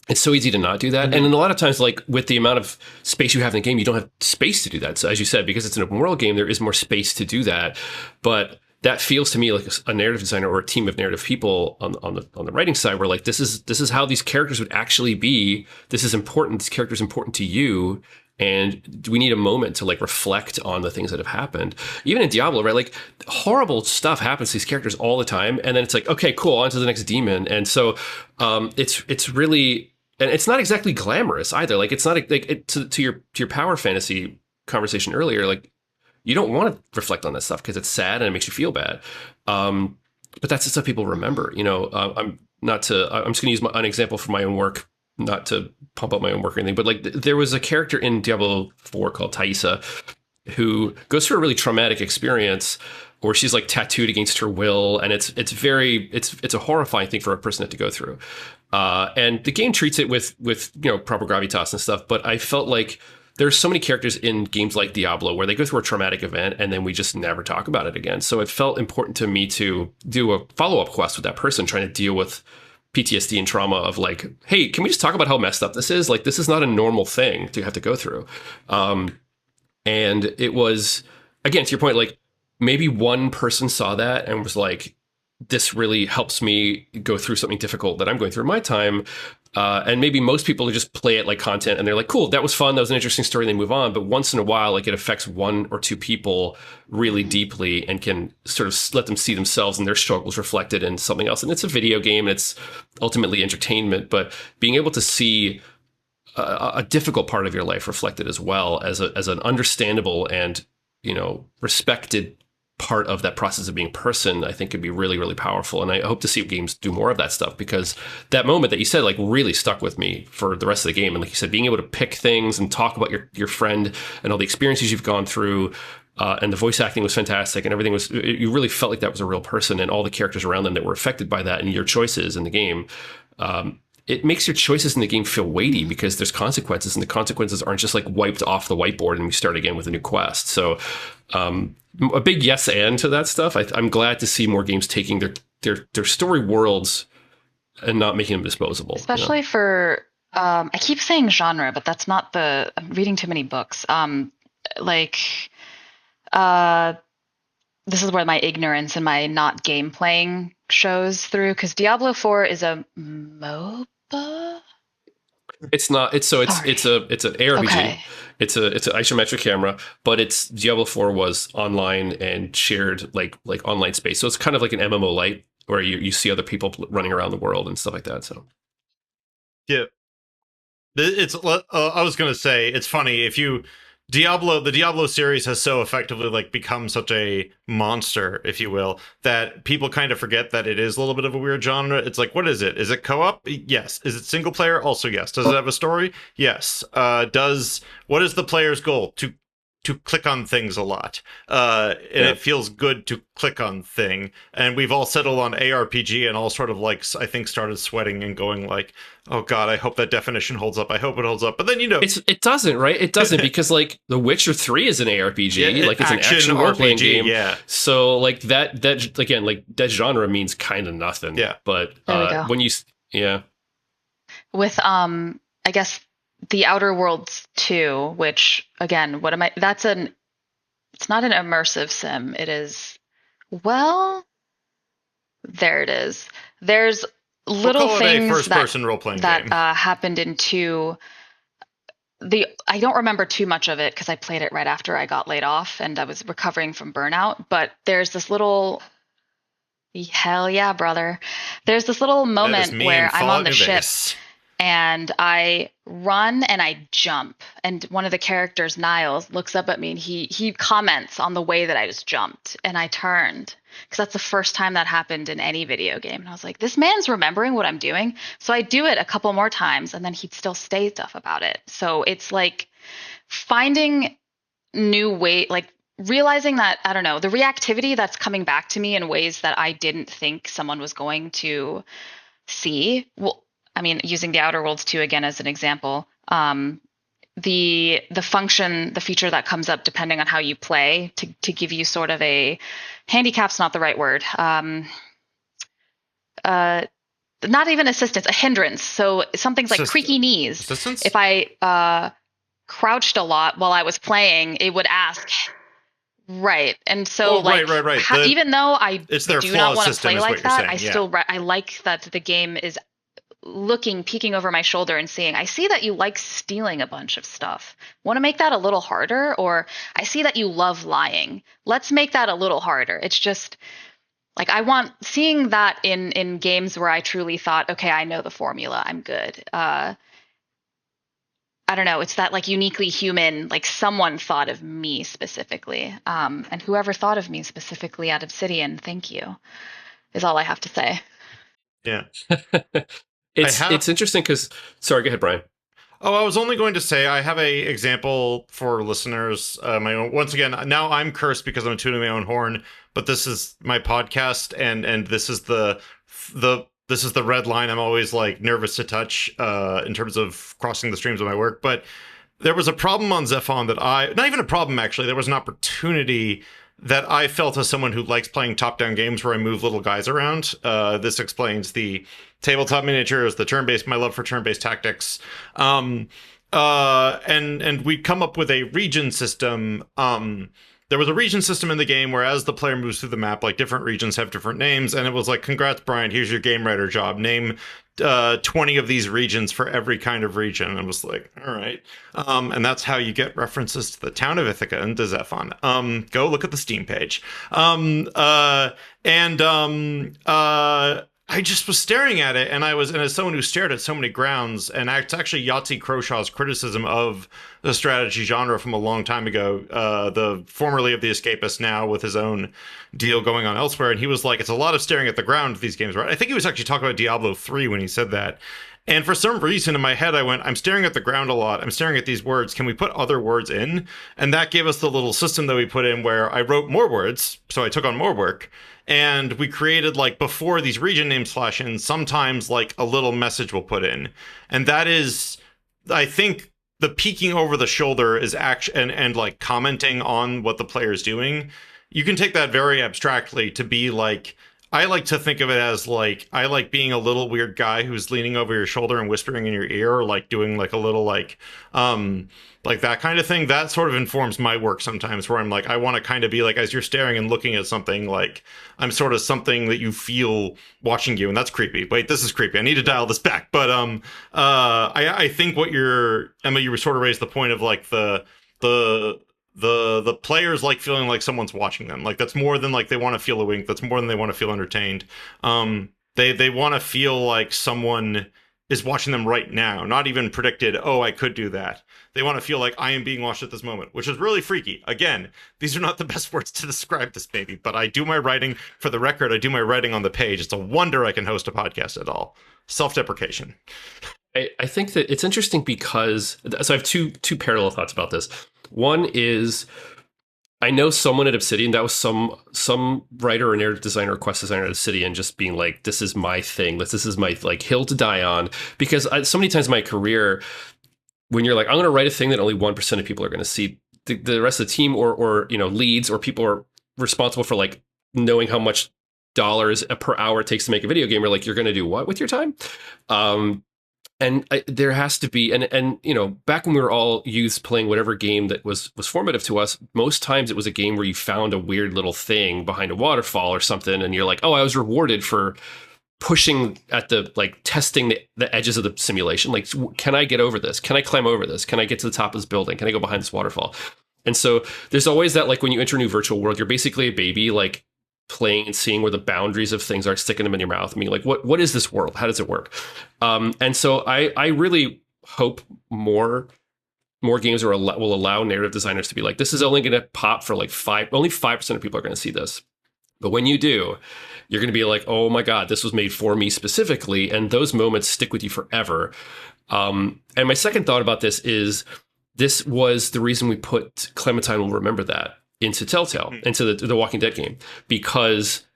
it's so easy to not do that. And a lot of times, like with the amount of space you have in the game, you don't have space to do that. So as you said, because it's an open world game, there is more space to do that. But that feels to me like a narrative designer or a team of narrative people on the writing side, where like this is how these characters would actually be. This is important. This character is important to you. And we need a moment to like reflect on the things that have happened. Even in Diablo, right? Like horrible stuff happens to these characters all the time. And then it's like, okay, cool, on to the next demon. And so it's really, and it's not exactly glamorous either. Like it's not like to your power fantasy conversation earlier, like you don't want to reflect on that stuff because it's sad and it makes you feel bad. But that's the stuff people remember, I'm just going to use an example from my own work. not to pump up my own work or anything, but like there was a character in Diablo 4 called Thaisa who goes through a really traumatic experience where she's like tattooed against her will, and it's a horrifying thing for a person to go through. And the game treats it with proper gravitas and stuff, but I felt like there's so many characters in games like Diablo where they go through a traumatic event and then we just never talk about it again. So it felt important to me to do a follow-up quest with that person trying to deal with PTSD and trauma of like, hey, can we just talk about how messed up this is? Like, this is not a normal thing to have to go through. And it was, again, to your point, like maybe one person saw that and was like, this really helps me go through something difficult that I'm going through in my time. And maybe most people just play it like content and they're like, cool, that was fun. That was an interesting story. And they move on. But once in a while, like it affects one or two people really deeply and can sort of let them see themselves and their struggles reflected in something else. And it's a video game. And it's ultimately entertainment. But being able to see a difficult part of your life reflected as well as an understandable and, respected part of that process of being a person, I think could be really, really powerful. And I hope to see games do more of that stuff, because that moment that you said like really stuck with me for the rest of the game. And like you said, being able to pick things and talk about your friend and all the experiences you've gone through, and the voice acting was fantastic and everything was, you really felt like that was a real person and all the characters around them that were affected by that and your choices in the game. It makes your choices in the game feel weighty because there's consequences, and the consequences aren't just like wiped off the whiteboard and we start again with a new quest. So a big yes and to that stuff. I'm glad to see more games taking their story worlds and not making them disposable. Especially for, I keep saying genre, but that's not I'm reading too many books. This is where my ignorance and my not game playing shows through, because Diablo 4 is a MOBA. It's not. It's an ARPG. Okay. It's an isometric camera, but it's Diablo 4 was online and shared like online space. So it's kind of like an MMO light where you see other people running around the world and stuff like that. So yeah, I was gonna say it's funny if the Diablo series has so effectively like become such a monster, if you will, that people kind of forget that it is a little bit of a weird genre. It's like, what is it? Is it co-op? Yes. Is it single player? Also yes. Does it have a story? Yes. What is the player's goal? To click on things a lot. It feels good to click on thing. And we've all settled on ARPG and all sort of like, I think, started sweating and going like, oh God, I hope that definition holds up. I hope it holds up. But then, it doesn't, right? It doesn't, because like The Witcher 3 is an ARPG. Like it's an action role-playing game. Yeah. So like that again, like that genre means kind of nothing. Yeah. But with I guess The Outer Worlds 2, which again, it's not an immersive sim. It is, well, there it is. There's little things that happened in 2. I don't remember too much of it because I played it right after I got laid off and I was recovering from burnout. But there's this little, hell yeah, brother. There's this little moment where I'm on the ship and I run and I jump, and one of the characters, Niles, looks up at me and he comments on the way that I just jumped, and I turned because that's the first time that happened in any video game, and I was like, this man's remembering what I'm doing. So I do it a couple more times and then he'd still say stuff about it. So it's like finding new way, like realizing that, I don't know, the reactivity that's coming back to me in ways that I didn't think someone was going to see. Well, I mean, using the Outer Worlds 2 again as an example, the feature that comes up depending on how you play to give you sort of a handicap's not the right word. Not even assistance, a hindrance. So something's like creaky knees. Assistance? If I crouched a lot while I was playing, it would ask. Right. And so right. Even though I do not want to play like that, I like that the game is peeking over my shoulder and saying, I see that you like stealing a bunch of stuff. Want to make that a little harder? Or I see that you love lying. Let's make that a little harder. It's just like, I want seeing that in games where I truly thought, okay, I know the formula, I'm good. I don't know. It's that like uniquely human, like someone thought of me specifically. And whoever thought of me specifically at Obsidian, thank you, is all I have to say. Yeah. It's interesting because, sorry, go ahead, Brian. Oh, I was only going to say I have a example for listeners. My own, once again, now I'm cursed because I'm tuning my own horn, but this is my podcast, and this is the this is the red line I'm always like nervous to touch in terms of crossing the streams of my work. But there was a problem on Zephon that not even a problem actually, there was an opportunity that I felt as someone who likes playing top-down games where I move little guys around. This explains the tabletop miniatures, the turn-based, my love for turn-based tactics. And we come up with a region system. There was a region system in the game where as the player moves through the map, like different regions have different names. And it was like, congrats, Brian, here's your game writer job. Name 20 of these regions for every kind of region. And I was like, all right. And that's how you get references to the town of Ithaca and to Zephon. Go look at the Steam page. I just was staring at it, and as someone who stared at so many grounds, and it's actually Yahtzee Crowshaw's criticism of the strategy genre from a long time ago, the formerly of The Escapist, now with his own deal going on elsewhere, and he was like, it's a lot of staring at the ground, these games, right? I think he was actually talking about Diablo 3 when he said that. And for some reason in my head, I went, I'm staring at the ground a lot. I'm staring at these words. Can we put other words in? And that gave us the little system that we put in where I wrote more words. So I took on more work. And we created, like, before these region names flash in, sometimes like a little message we'll put in. And that is, I think, the peeking over the shoulder is and like commenting on what the player is doing. You can take that very abstractly to be like, I like to think of it as like, I like being a little weird guy who's leaning over your shoulder and whispering in your ear, or like doing like a little like that kind of thing. That sort of informs my work sometimes, where I'm like, I want to kind of be like, as you're staring and looking at something, like I'm sort of something that you feel watching you. And that's creepy. Wait, this is creepy. I need to dial this back. But I think what Emma, you were sort of raised the point of like the players like feeling like someone's watching them. Like that's more than like they want to feel a wink. That's more than they want to feel entertained. They want to feel like someone is watching them right now, not even predicted, oh, I could do that. They want to feel like I am being watched at this moment, which is really freaky. Again, these are not the best words to describe this baby, but I do my writing, for the record, I do my writing on the page. It's a wonder I can host a podcast at all. Self-deprecation. I think that it's interesting because, so I have two parallel thoughts about this. One is, I know someone at Obsidian, that was some writer or narrative designer or quest designer at Obsidian, just being like, this is my thing. This is my like hill to die on. Because so many times in my career, when you're like, I'm going to write a thing that only 1% of people are going to see, the rest of the team or leads or people are responsible for like knowing how much dollars per hour it takes to make a video game, are like, you're going to do what with your time? And there has to be, and back when we were all youths playing whatever game that was formative to us, most times it was a game where you found a weird little thing behind a waterfall or something, and you're like, oh, I was rewarded for pushing at the, like, testing the edges of the simulation. Like, can I get over this? Can I climb over this? Can I get to the top of this building? Can I go behind this waterfall? And so there's always that, like, when you enter a new virtual world, you're basically a baby, like, playing and seeing where the boundaries of things are, sticking them in your mouth. I mean, like, what is this world? How does it work? And so I really hope more games will allow narrative designers to be like, this is only going to pop for like only 5% of people are going to see this. But when you do, you're going to be like, oh my God, this was made for me specifically. And those moments stick with you forever. And my second thought about this is, this was the reason we put Clementine Will Remember That into Telltale, into the Walking Dead game, because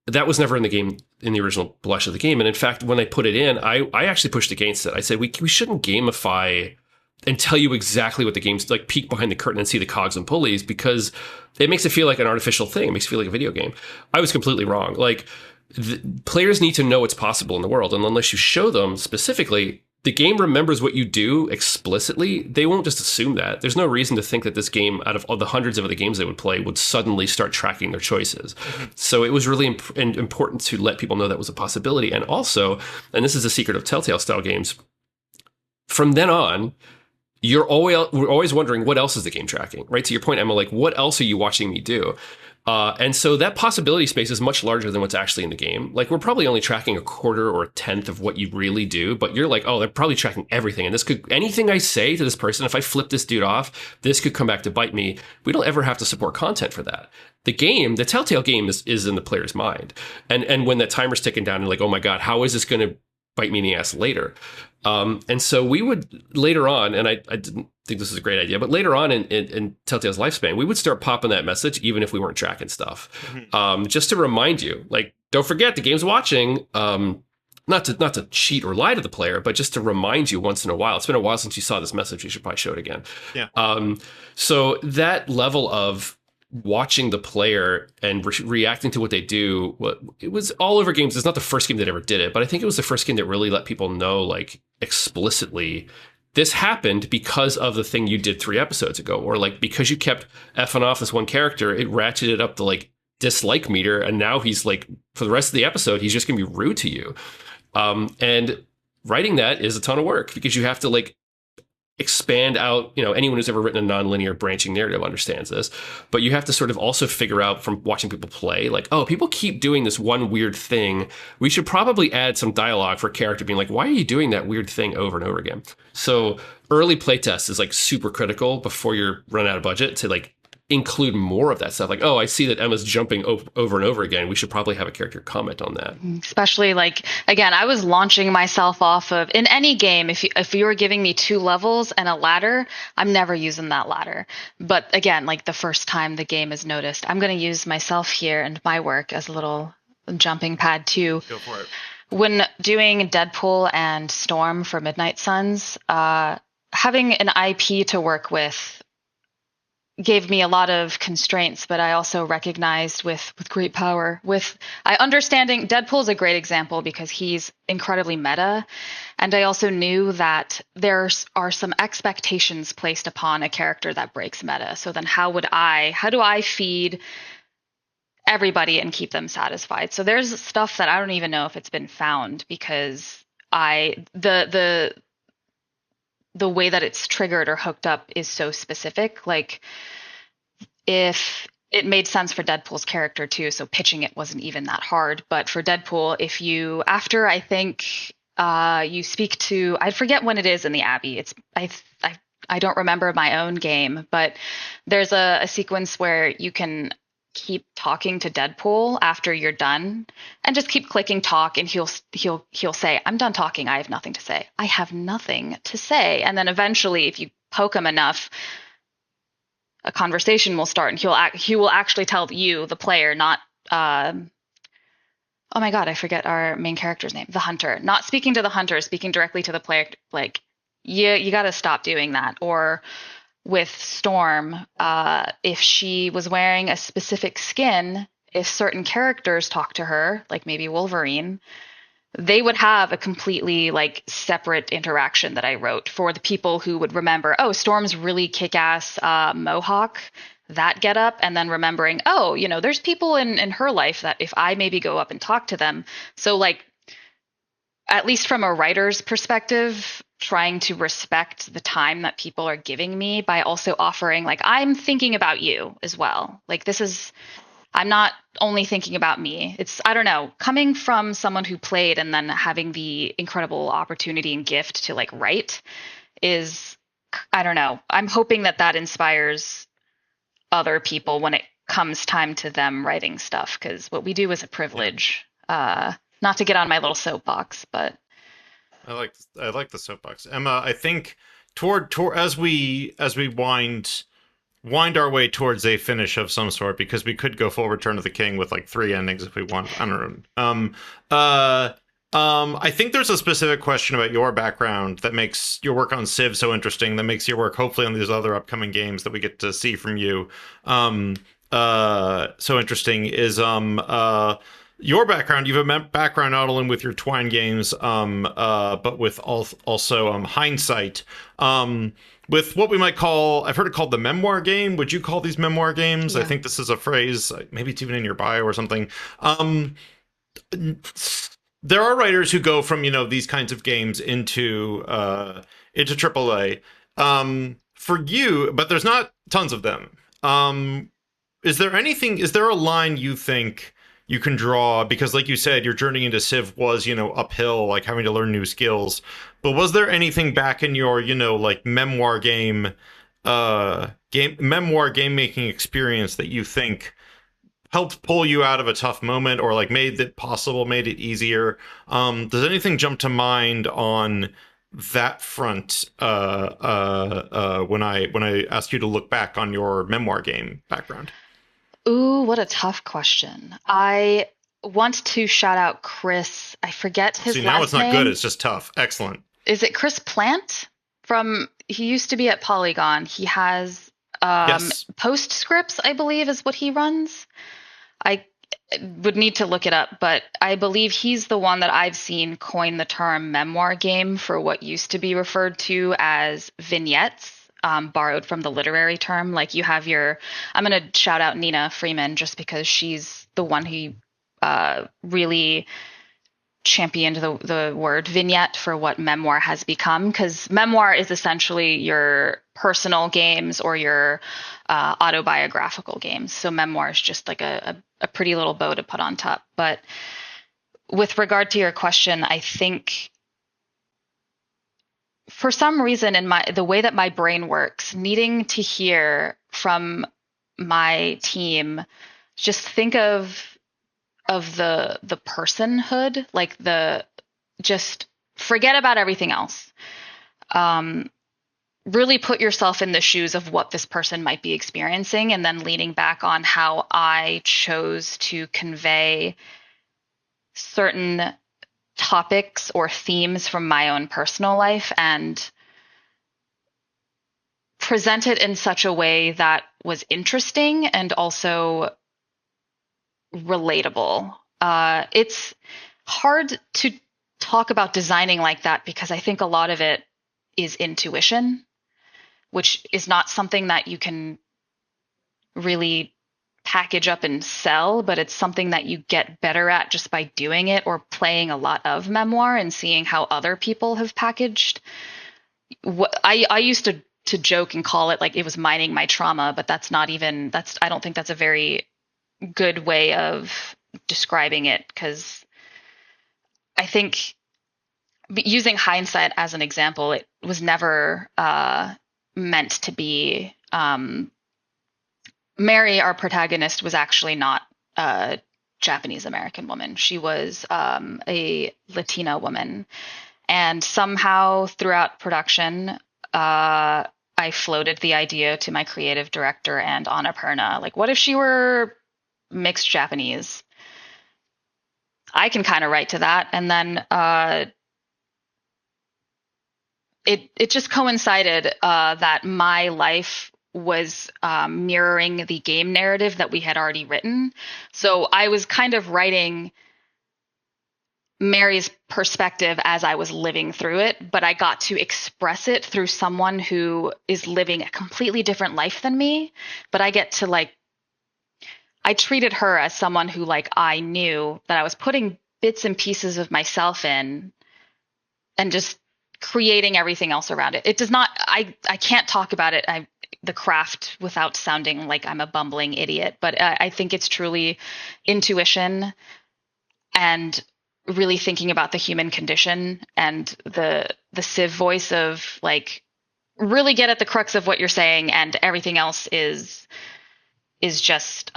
that was never in the game, in the original blush of the game. And in fact, when I put it in, I actually pushed against it. I said, we shouldn't gamify and tell you exactly what the game's like, peek behind the curtain and see the cogs and pulleys, because it makes it feel like an artificial thing. It makes it feel like a video game. I was completely wrong. Like, players need to know what's possible in the world. And unless you show them specifically, the game remembers what you do explicitly. They won't just assume that. There's no reason to think that this game, out of all the hundreds of other games they would play, would suddenly start tracking their choices. So it was really important to let people know that was a possibility. And also, and this is the secret of Telltale style games, from then on, we're always wondering, what else is the game tracking, right? To your point, Emma, like, what else are you watching me do? And so that possibility space is much larger than what's actually in the game. Like, we're probably only tracking a quarter or a tenth of what you really do, but you're like, oh, they're probably tracking everything. And anything I say to this person, if I flip this dude off, this could come back to bite me. We don't ever have to support content for that. The Telltale game is in the player's mind. And when that timer's ticking down and like, oh my God, how is this going to bite me in the ass later. And so we would later on, and I didn't think this was a great idea, but later on in Telltale's lifespan, we would start popping that message even if we weren't tracking stuff, just to remind you, like, don't forget the game's watching. Not to cheat or lie to the player, but just to remind you once in a while. It's been a while since you saw this message. You should probably show it again. Yeah. So that level of watching the player and reacting to what they do, it was all over games. It's not the first game that ever did it, but I think it was the first game that really let people know, like, explicitly, this happened because of the thing you did 3 episodes ago, or like because you kept effing off this one character, it ratcheted up the like dislike meter, and now he's like, for the rest of the episode, he's just gonna be rude to you. And writing that is a ton of work because you have to like expand out, anyone who's ever written a nonlinear branching narrative understands this, but you have to sort of also figure out from watching people play, like, oh, people keep doing this one weird thing. We should probably add some dialogue for a character being like, why are you doing that weird thing over and over again? So early playtest is like super critical before you're running out of budget to like include more of that stuff. Like, oh, I see that Emma's jumping over and over again. We should probably have a character comment on that. Especially like, again, I was launching myself off of, in any game, if you were giving me 2 levels and a ladder, I'm never using that ladder. But again, like the first time the game is noticed, I'm going to use myself here and my work as a little jumping pad too. Go for it. When doing Deadpool and Storm for Midnight Suns, having an IP to work with gave me a lot of constraints, but I also recognized with great power. I understanding Deadpool is a great example because he's incredibly meta, and I also knew that there are some expectations placed upon a character that breaks meta. So then how do I feed everybody and keep them satisfied? So there's stuff that I don't even know if it's been found because the way that it's triggered or hooked up is so specific. Like, if it made sense for Deadpool's character too, so pitching it wasn't even that hard. But for Deadpool, if you, after I think you speak to, I forget when it is in the Abbey. I don't remember my own game, but there's a sequence where you can keep talking to Deadpool after you're done and just keep clicking talk, and he'll say, I'm done talking, I have nothing to say. I have nothing to say. And then eventually, if you poke him enough, a conversation will start, and he will actually tell you, the player, not oh my god, I forget our main character's name, the hunter, not speaking to the hunter, speaking directly to the player, like, you got to stop doing that. Or with Storm, if she was wearing a specific skin, if certain characters talk to her, like maybe Wolverine, they would have a completely like separate interaction that I wrote for the people who would remember, oh, Storm's really kick-ass mohawk, that get up, and then remembering, oh, there's people in her life that if I maybe go up and talk to them. So like, at least from a writer's perspective, trying to respect the time that people are giving me by also offering, like, I'm thinking about you as well. Like, I'm not only thinking about me. It's, I don't know, coming from someone who played and then having the incredible opportunity and gift to like write is, I don't know. I'm hoping that inspires other people when it comes time to them writing stuff, because what we do is a privilege. Not to get on my little soapbox, but I like the soapbox, Emma. I think toward as we wind our way towards a finish of some sort, because we could go full Return of the King with like 3 endings if we want. I don't know. I think there's a specific question about your background that makes your work on Civ so interesting, that makes your work hopefully on these other upcoming games that we get to see from you so interesting, is your background. You have a background not only with your Twine games, but with also Hindsight, with what we might call, I've heard it called the memoir game. Would you call these memoir games? Yeah. I think this is a phrase, maybe it's even in your bio or something. There are writers who go from, these kinds of games into AAA. For you, but there's not tons of them. Is there a line you think you can draw? Because like you said, your journey into Civ was, uphill, like having to learn new skills. But was there anything back in your, like memoir game making experience that you think helped pull you out of a tough moment, or like made it possible, made it easier. Does anything jump to mind on that front when I ask you to look back on your memoir game background? Ooh, what a tough question. I want to shout out Chris. I forget his See, now it's last not good, name. it's just tough. Excellent. Is it Chris Plant? He used to be at Polygon. He has Yes. Postscripts, I believe, is what he runs. I would need to look it up, but I believe he's the one that I've seen coin the term memoir game for what used to be referred to as vignettes, borrowed from the literary term. Like you have I'm going to shout out Nina Freeman just because she's the one who really championed the word vignette for what memoir has become, because memoir is essentially your personal games or your autobiographical games. So memoir is just like a pretty little bow to put on top. But with regard to your question, I think for some reason in the way that my brain works, needing to hear from my team, just think of the personhood, like just forget about everything else. Really put yourself in the shoes of what this person might be experiencing, and then leaning back on how I chose to convey certain topics or themes from my own personal life and present it in such a way that was interesting and also relatable. It's hard to talk about designing like that because I think a lot of it is intuition, which is not something that you can really package up and sell, but it's something that you get better at just by doing it or playing a lot of memoir and seeing how other people have packaged. What I used to joke and call it like it was mining my trauma, but I don't think that's a very good way of describing it, because I think using hindsight as an example, it was never meant to be. Mary, our protagonist, was actually not a Japanese American woman. She was a Latina woman. And somehow throughout production, I floated the idea to my creative director and Annapurna. Like, what if she were mixed Japanese? I can kind of write to that. And then it just coincided that my life was mirroring the game narrative that we had already written. So I was kind of writing Mary's perspective as I was living through it, but I got to express it through someone who is living a completely different life than me. But I get to I treated her as someone who I knew that I was putting bits and pieces of myself in and just creating everything else around it. It does not, I can't talk about it, the craft, without sounding like I'm a bumbling idiot, but I think it's truly intuition and really thinking about the human condition and the Civ voice of really get at the crux of what you're saying, and everything else is just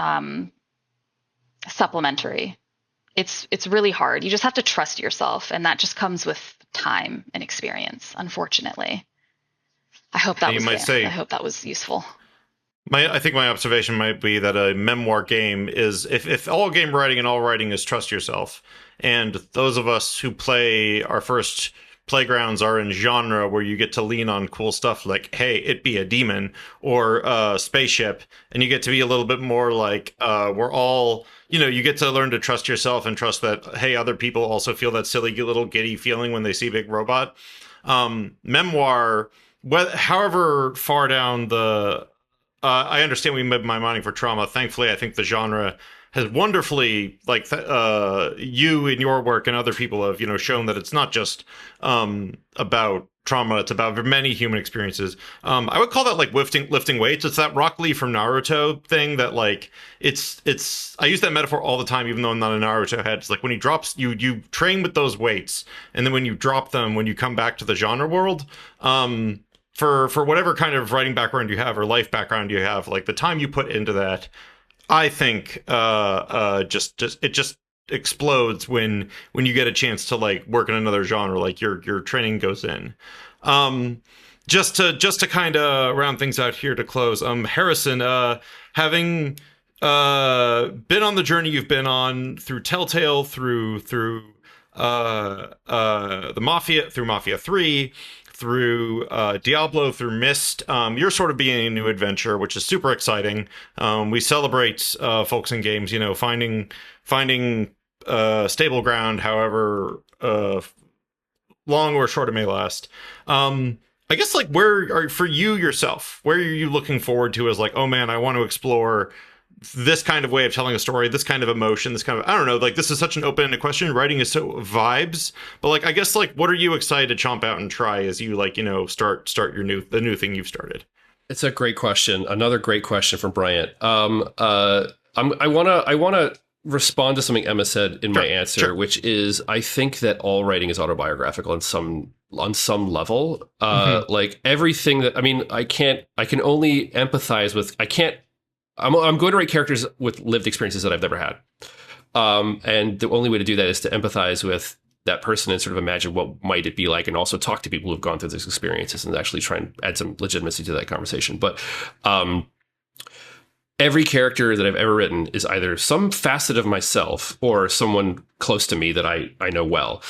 supplementary. It's really hard. You just have to trust yourself, and that just comes with time and experience, unfortunately. I hope that I hope that was useful. I think my observation might be that a memoir game is, if all game writing and all writing is trust yourself, and those of us who play our first playgrounds are in genre where you get to lean on cool stuff like, hey, it be a demon or spaceship, and you get to be a little bit more like, we're all, you get to learn to trust yourself and trust that, hey, other people also feel that silly little giddy feeling when they see Big Robot. Memoir, however far down the I understand we made my mining for trauma. Thankfully, I think the genre has wonderfully, you in your work and other people have, shown that it's not just about trauma. It's about many human experiences. I would call that lifting weights. It's that Rock Lee from Naruto thing that it's. I use that metaphor all the time, even though I'm not a Naruto head. It's like when he drops, you train with those weights, and then when you drop them, when you come back to the genre world, for whatever kind of writing background you have or life background you have, the time you put into that, I think just it just explodes when you get a chance to like work in another genre, like your training goes in. Um, just to kind of round things out here to close, Harrison, having been on the journey you've been on through Telltale, through the Mafia, through Mafia 3, through Diablo, through Myst, you're sort of beginning a new adventure, which is super exciting. We celebrate folks in games, finding stable ground, however long or short it may last. I guess like where are for you yourself? Where are you looking forward to as like, oh man, I want to explore this kind of way of telling a story, this kind of emotion, this kind of I don't know, like this is such an open-ended question. Writing is so vibes, but like I guess like what are you excited to chomp out and try as you like start your the new thing you've started? It's a great question. Another great question from Bryant. I wanna respond to something Emma said in my answer, sure. which is I think that all writing is autobiographical on some level. Like everything that I can only empathize with. I'm going to write characters with lived experiences that I've never had. And the only way to do that is to empathize with that person and sort of imagine what might it be like, and also talk to people who've gone through those experiences and actually try and add some legitimacy to that conversation. But every character that I've ever written is either some facet of myself or someone close to me that I know well.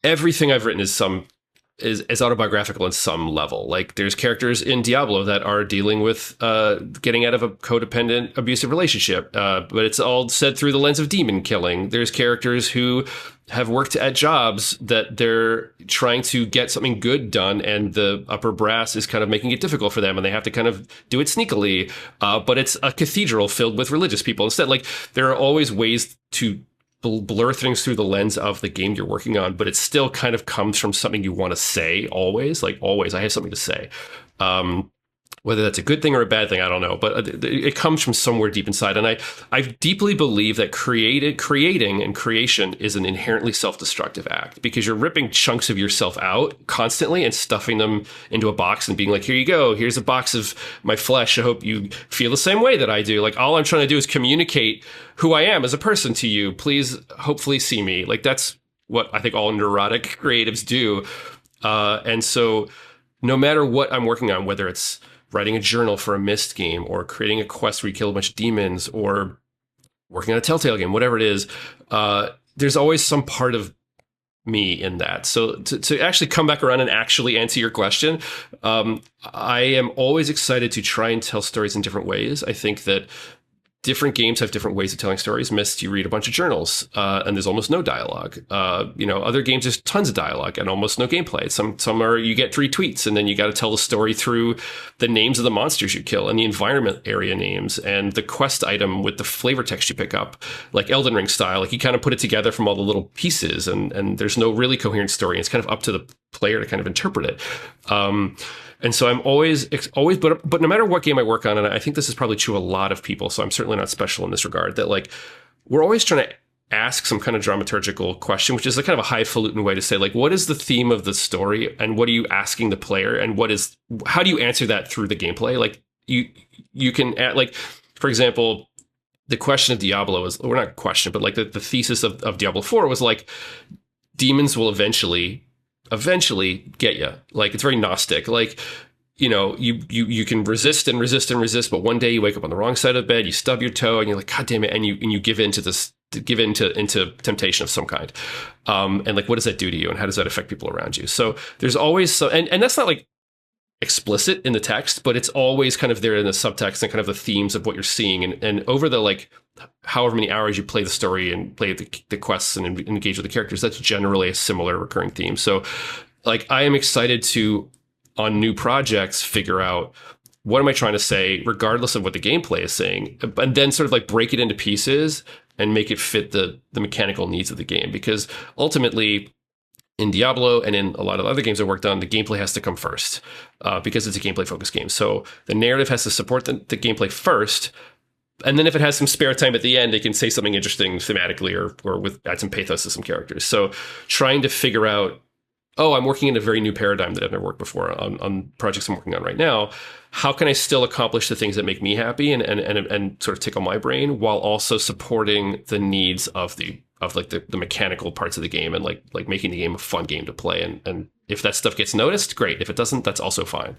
Everything I've written is autobiographical in some level. Like there's characters in Diablo that are dealing with getting out of a codependent abusive relationship, but it's all said through the lens of demon killing. There's characters who have worked at jobs that they're trying to get something good done, and the upper brass is kind of making it difficult for them, and they have to kind of do it sneakily. But it's a cathedral filled with religious people instead. Like there are always ways to blur things through the lens of the game you're working on, but it still kind of comes from something you want to say always. Like always, I have something to say. Whether that's a good thing or a bad thing, I don't know, but it comes from somewhere deep inside. And I deeply believe that creating and creation is an inherently self-destructive act, because you're ripping chunks of yourself out constantly and stuffing them into a box and being like, here you go, here's a box of my flesh. I hope you feel the same way that I do. Like all I'm trying to do is communicate who I am as a person to you. Please, hopefully see me. Like that's what I think all neurotic creatives do. And so no matter what I'm working on, whether it's writing a journal for a Myst game, or creating a quest where you kill a bunch of demons, or working on a Telltale game, whatever it is, there's always some part of me in that. So to actually come back around and actually answer your question, I am always excited to try and tell stories in different ways. I think that different games have different ways of telling stories. Myst, you read a bunch of journals, and there's almost no dialogue. Other games, there's tons of dialogue and almost no gameplay. Some are you get 3 tweets, and then you got to tell the story through the names of the monsters you kill and the environment area names and the quest item with the flavor text you pick up, like Elden Ring style. Like you kind of put it together from all the little pieces, and there's no really coherent story. It's kind of up to the player to kind of interpret it. And so I'm always, but no matter what game I work on, and I think this is probably true of a lot of people, so I'm certainly not special in this regard, that like we're always trying to ask some kind of dramaturgical question, which is a kind of a highfalutin way to say, like, what is the theme of the story, and what are you asking the player, and how do you answer that through the gameplay? Like you can add, like, for example, the question of Diablo is, or not question, but like the thesis of Diablo 4 was like, demons will eventually get you. Like it's very Gnostic. Like, you can resist and resist and resist, but one day you wake up on the wrong side of the bed, you stub your toe, and you're like, God damn it, and you give into into temptation of some kind. And like, what does that do to you, and how does that affect people around you? So there's always and that's not like explicit in the text, but it's always kind of there in the subtext and kind of the themes of what you're seeing. And over the like however many hours you play the story and play the quests and engage with the characters, that's generally a similar recurring theme. So like I am excited to, on new projects, figure out what am I trying to say, regardless of what the gameplay is saying, and then sort of like break it into pieces and make it fit the mechanical needs of the game. Because ultimately, in Diablo and in a lot of other games I worked on, the gameplay has to come first, because it's a gameplay-focused game. So the narrative has to support the gameplay first, and then if it has some spare time at the end, it can say something interesting thematically or with add some pathos to some characters. So trying to figure out oh, I'm working in a very new paradigm that I've never worked before on projects I'm working on right now. How can I still accomplish the things that make me happy and sort of tickle my brain while also supporting the needs of the mechanical parts of the game and like making the game a fun game to play. And if that stuff gets noticed, great. If it doesn't, that's also fine.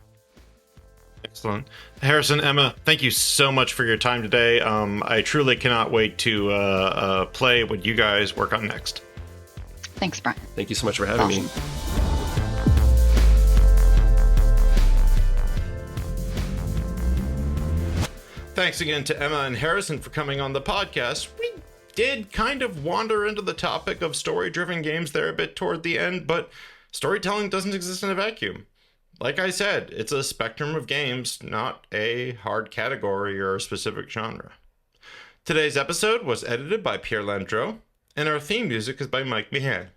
Excellent. Harrison, Emma, thank you so much for your time today. I truly cannot wait to play what you guys work on next. Thanks, Brian. Thank you so much for having me. Thanks again to Emma and Harrison for coming on the podcast. We did kind of wander into the topic of story-driven games there a bit toward the end, but storytelling doesn't exist in a vacuum. Like I said, it's a spectrum of games, not a hard category or a specific genre. Today's episode was edited by Pierre Landreau, and our theme music is by Mike Meier.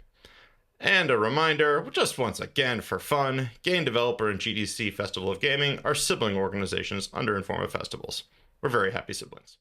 And a reminder, just once again for fun, Game Developer and GDC Festival of Gaming are sibling organizations under Informa Festivals. We're very happy siblings.